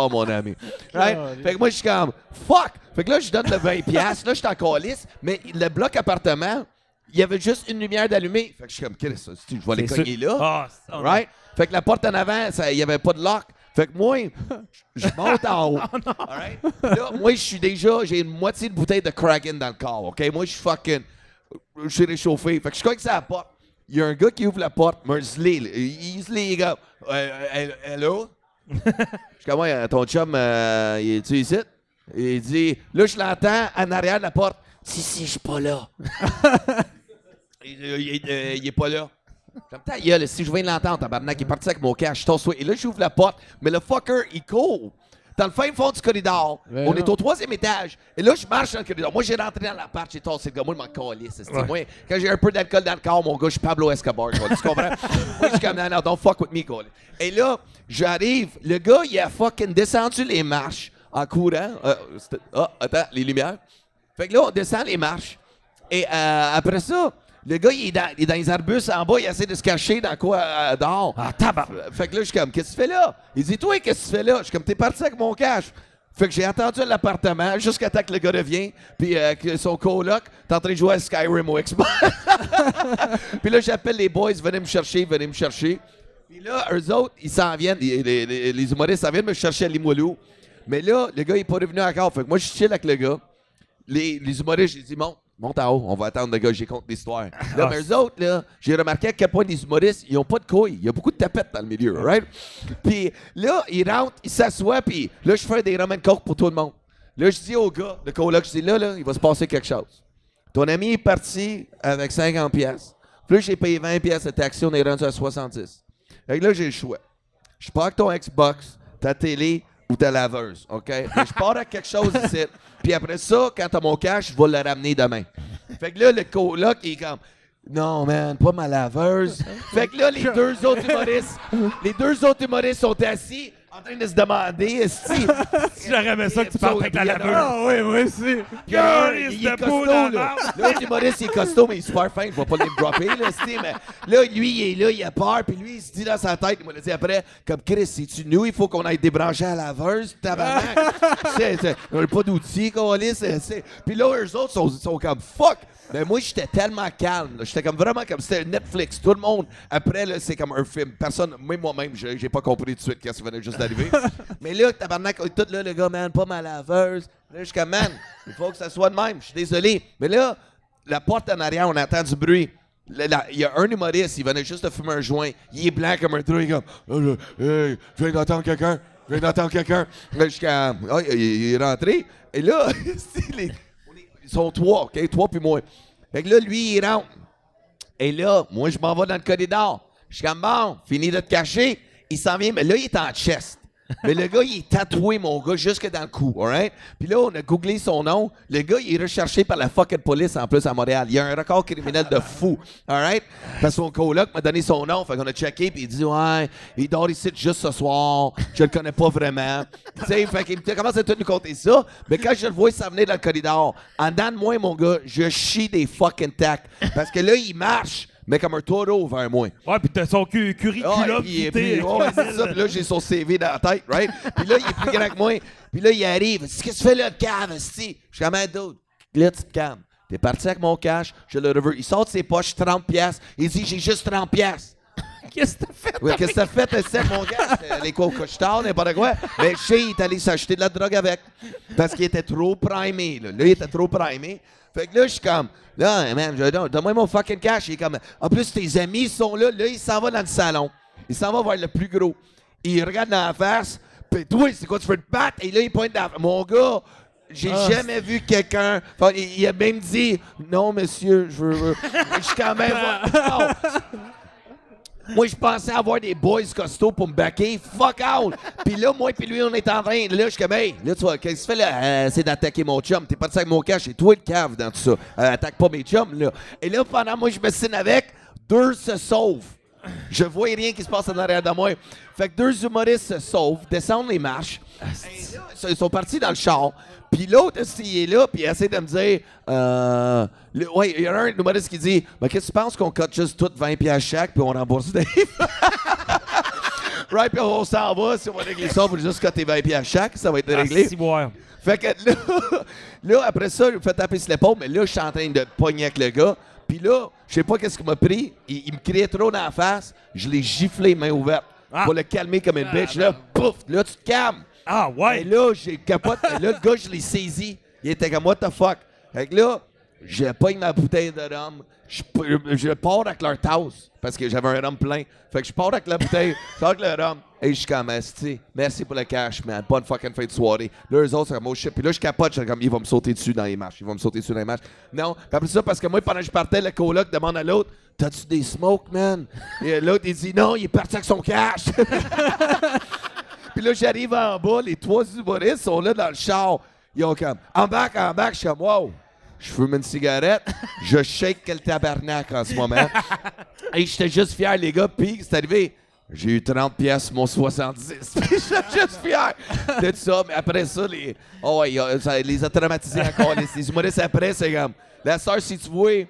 Mon ami. Right? Fait que moi, je suis comme, fuck! Fait que là, je donne le 20$. Là, je suis en calice. Mais le bloc appartement, il y avait juste une lumière d'allumée. Fait que je suis comme, qu'est-ce que c'est? Je vais aller cogner là. Right? Fait que la porte en avant, il n'y avait pas de lock. Fait que moi, je monte en haut. Right? Là, moi, j'ai une moitié de bouteille de Kraken dans le corps. OK? Moi, je suis réchauffé. Fait que je cogne sur la porte. Il y a un gars qui ouvre la porte, Mersley. Il se les gars. Hello? Je suis comme, ouais, ton chum, il est-tu ici? Il dit, là, je l'entends en arrière de la porte. Si, je suis pas là. Il est pas là. Si je viens de l'entendre, tabarnak, il est parti avec mon cash. Et là, j'ouvre la porte, mais le fucker, il court. dans le fin fond du corridor. Ben On non. est au 3e étage. Et là, je marche dans le corridor. Moi, j'ai rentré dans l'appart, j'ai tassé le gars. Moi, je m'en calisse. Moi, quand j'ai un peu d'alcool dans le corps, mon gars, je suis Pablo Escobar. Tu comprends? Moi, je suis comme, non, don't fuck with me, gars. Et là, j'arrive. Le gars, il a fucking descendu les marches en courant. Attends, les lumières. Fait que là, on descend les marches. Et après ça, le gars, il est dans les arbustes en bas, il essaie de se cacher dans quoi dehors. Ah, tabac! Fait que là, je suis comme, qu'est-ce que tu fais là? Il dit, toi, qu'est-ce que tu fais là? Je suis comme, t'es parti avec mon cash. Fait que j'ai attendu à l'appartement jusqu'à temps que le gars revienne, puis que son coloc est en train de jouer à Skyrim au Xbox. Puis là, j'appelle les boys, venez me chercher. Puis là, eux autres, ils s'en viennent, les humoristes s'en viennent me chercher à Limoilou. Mais là, le gars, il est pas revenu encore. Fait que moi, je chill avec le gars. Les humoristes, j'ai dit, monte en haut, on va attendre le gars, j'ai compte l'histoire. Là, mais eux autres, là, j'ai remarqué à quel point les humoristes, ils ont pas de couilles. Il y a beaucoup de tapettes dans le milieu, right? Puis là, ils rentrent, ils s'assoient, puis là, je fais des rum and coke pour tout le monde. Là, je dis au gars, le coloc, je dis, là, il va se passer quelque chose. Ton ami est parti avec 50 pièces. Puis là, j'ai payé 20 pièces de taxi, on est rendu à 70. Fait que là, j'ai le choix. Je pars avec ton Xbox, ta télé ou ta laveuse, OK? Mais je pars avec quelque chose ici. Puis après ça, quand t'as mon cash, je vais le ramener demain. Fait que là, le coloc, il est comme, non, man, pas ma laveuse. Fait que là, les deux autres humoristes sont assis en train de se demander, est-ce J'aurais aimé ça que tu parles avec la laveuse. Ah oui, moi aussi. il est costaud, là. L'autre humoriste, il est costaud, mais il est super fin. Je vais pas le dropper, là, mais là, lui, il est là, il a peur, puis lui, il se dit dans sa tête, il m'a dit après, comme Chris, c'est-tu nous, il faut qu'on aille débrancher à la laveuse, tabarnak. On n'a pas d'outils, câlisse, Puis là, eux autres sont comme fuck. Mais moi, j'étais tellement calme. Là. J'étais comme vraiment comme c'était Netflix. Tout le monde, après, là, c'est comme un film. Personne, même moi-même, j'ai pas compris tout de suite qu'est-ce qui venait juste d'arriver. Mais là, tabarnak, tout là, le gars, man, pas ma laveuse. Là, je suis comme, man, il faut que ça soit de même. Je suis désolé. Mais là, la porte en arrière, on entend du bruit. Il y a un humoriste, il venait juste de fumer un joint. Il est blanc comme un trou. Il est comme, hey, je viens d'entendre quelqu'un. Là, je suis comme, il est rentré. Et là, ils sont trois, OK? Trois puis moi. Fait que là, lui, il rentre. Et là, moi, je m'en vais dans le corridor. Je suis comme, bon, fini de te cacher. Il s'en vient, mais là, il est en chest. Mais le gars, il est tatoué, mon gars, jusque dans le cou, all right? Puis là, on a googlé son nom. Le gars, il est recherché par la fucking police, en plus, à Montréal. Il a un record criminel de fou, all right? Parce que son coloc m'a donné son nom, fait qu'on a checké, puis il dit, ouais, il dort ici juste ce soir. Je le connais pas vraiment. Tu sais, fait qu'il commence à tout nous compter ça. Mais quand je le vois s'en venir dans le corridor, en dedans de moi, mon gars, je chie des fucking tacs. Parce que là, il marche, mais comme un taureau vers moi. Ouais, pis t'as son curriculum Puis vitae. c'est ça. Puis là, j'ai son CV dans la tête, right? Puis là, il est plus grand que moi. Puis là, il arrive. Qu'est-ce que tu fais là, le cave, esti? Je suis comme un dude. Là, tu te calmes. T'es parti avec mon cash, je le reveux. Il sort de ses poches 30 piastres. Il dit, j'ai juste 30 piastres. Qu'est-ce que t'as fait? Oui, qu'est-ce que t'as fait, esti, mon gars? Les quoi au couche-tard, n'importe quoi. Mais je sais, il est allé s'acheter de la drogue avec. Parce qu'il était trop primé, là. Là, il était trop primé. Fait que là, je suis comme, là, man, donne-moi mon fucking cash. Il est comme, en plus, tes amis sont là. Là, il s'en va dans le salon. Il s'en va vers le plus gros. Il regarde dans la face. Puis toi, c'est quoi, tu veux te battre? Et là, il pointe dans la face. Mon gars, j'ai jamais vu quelqu'un. Enfin, il a même dit, non, monsieur, je veux. Je suis quand même. Non. Moi, je pensais avoir des boys costauds pour me backer. Fuck out! Puis là, moi puis lui, on est en train. Là, je suis comme, hey, là, tu vois, qu'est-ce que tu fais là? C'est d'attaquer mon chum. T'es parti avec mon cash. Et toi, le cave dans tout ça. Attaque pas mes chums, là. Et là, pendant moi, je me signe avec. Deux se sauvent. Je vois rien qui se passe en arrière de moi. Fait que deux humoristes se sauvent, descendent les marches. Et là, ils sont partis dans le char. Puis l'autre, il est là, puis il essaie de me dire... ouais, il y a un humoriste qui dit, « qu'est-ce que tu penses qu'on cote juste tout 20 piastres chaque, puis on rembourse des... » Right, puis on s'en va, si on va régler ça, on va juste coter 20 piastres chaque, ça va être réglé. Fait que là, après ça, je me fais taper sur l'épaule, mais là, je suis en train de pogner avec le gars. Puis là, je sais pas qu'est-ce qu'il m'a pris. Il me criait trop dans la face. Je l'ai giflé, main ouverte, pour le calmer comme une bitch. Là, pouf, là, tu te calmes. Ah, ouais. Et là, j'ai capote. Et là, le gars, je l'ai saisi. Il était comme, what the fuck? Fait que là, je pogne ma bouteille de rhum. Je pars avec leur tasse. Parce que j'avais un rhum plein. Fait que je pars avec la bouteille, je pars avec le rhum. Et je suis comme, merci pour le cash, man. Bonne fucking fin de soirée. Là, eux autres, c'est comme, oh shit. Puis là, je capote, je suis comme, il va me sauter dessus dans les marches. Non. Puis après ça, parce que moi, pendant que je partais, le coloc demande à l'autre, t'as-tu des smokes, man? Et l'autre, il dit, non, il est parti avec son cash. Puis là, j'arrive en bas, les 3 humoristes sont là dans le char. Ils ont comme, embarque, je suis comme, wow. Je fume une cigarette, je shake quel tabarnak en ce moment. Et j'étais juste fier, les gars, puis c'est arrivé. J'ai eu 30 pièces mon 70. J'étais juste fier de ça. Mais après ça, ça les a traumatisés encore. Les humoristes après, c'est comme, la sœur, si tu vois,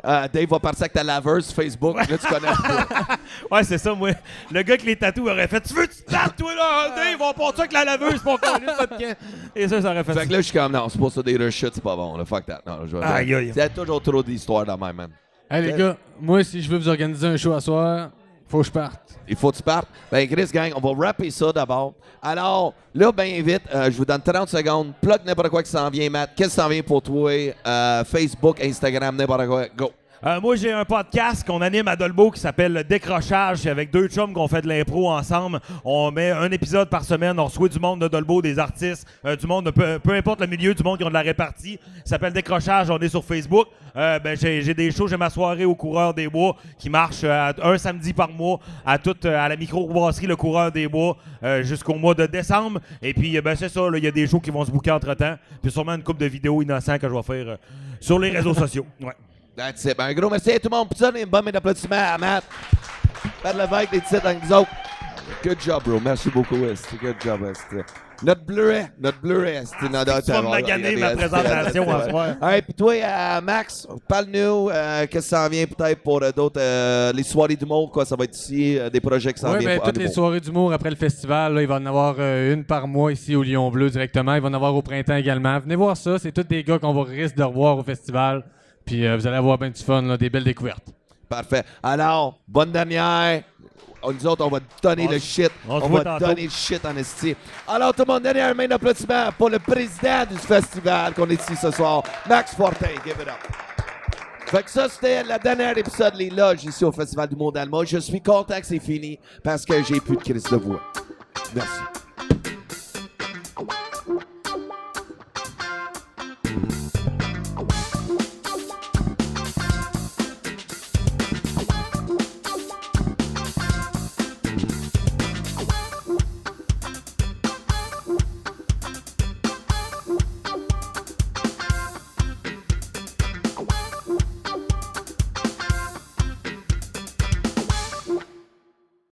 Dave va partir avec ta laveuse Facebook, là, tu connais pas. Ouais, c'est ça, moi. Le gars qui les tatous aurait fait, tu veux que tu te battes, toi, là, Dave, on part ça avec la laveuse pour qu'on lise notre camp. Et ça aurait fait Fait que là, je suis comme, non, c'est pas ça, des reshoots, c'est pas bon, là, fuck that. Non, aïe, aïe. Il y a toujours trop d'histoires dans ma man. Hey, les gars, moi, si je veux vous organiser un show à soir, faut que je parte. Il faut que tu partes. Ben, Chris, gang, on va rapper ça d'abord. Alors, là, bien vite, je vous donne 30 secondes. Plug n'importe quoi qui s'en vient, Matt. Qu'est-ce qui s'en vient pour toi? Facebook, Instagram, n'importe quoi. Go! Moi, j'ai un podcast qu'on anime à Dolbeau qui s'appelle Décrochage. C'est avec 2 chums qu'on fait de l'impro ensemble. On met un épisode par semaine. On reçoit du monde de Dolbeau, des artistes, du monde, peu importe le milieu, du monde qui ont de la répartie. Ça s'appelle Décrochage. On est sur Facebook. J'ai des shows. J'ai ma soirée au Coureur des Bois qui marche un samedi par mois à la microbrasserie Le Coureur des Bois jusqu'au mois de décembre. Et puis, c'est ça. Il y a des shows qui vont se booker entre-temps. Puis sûrement une couple de vidéos innocentes que je vais faire sur les réseaux sociaux. Ouais. That's it. Ben, un gros merci à tout le monde. Pour ça, une bonne main d'applaudissements à Matt. Pat Lévesque, des titres avec nous autres. Good job, bro. Merci beaucoup, West. Good job, West. Notre Blu-ray, c'était notre... Tu vas me maganer ma présentation en soir. Hey, puis toi, Max, parle-nous, qu'est-ce que ça en vient peut-être pour d'autres, les soirées d'humour, quoi, ça va être ici, des projets qui s'en viennent. Oui, toutes les soirées d'humour après le festival, là, il va en avoir une par mois ici au Lion Bleu directement. Il va en avoir au printemps également. Venez voir ça, c'est tous des gars qu'on va risque de revoir au festival. Puis vous allez avoir bien du fun, là, des belles découvertes. Parfait. Alors, bonne dernière. Nous autres, on va donner le shit. On va donner le shit en esti. Alors, tout le monde, dernière main d'applaudissement pour le président du festival qu'on est ici ce soir, Max Fortin. Give it up. Fait que ça, c'était le dernier épisode Les Loges ici au Festival du Monde Allemand. Je suis content que c'est fini parce que j'ai plus de crise de voix. Merci.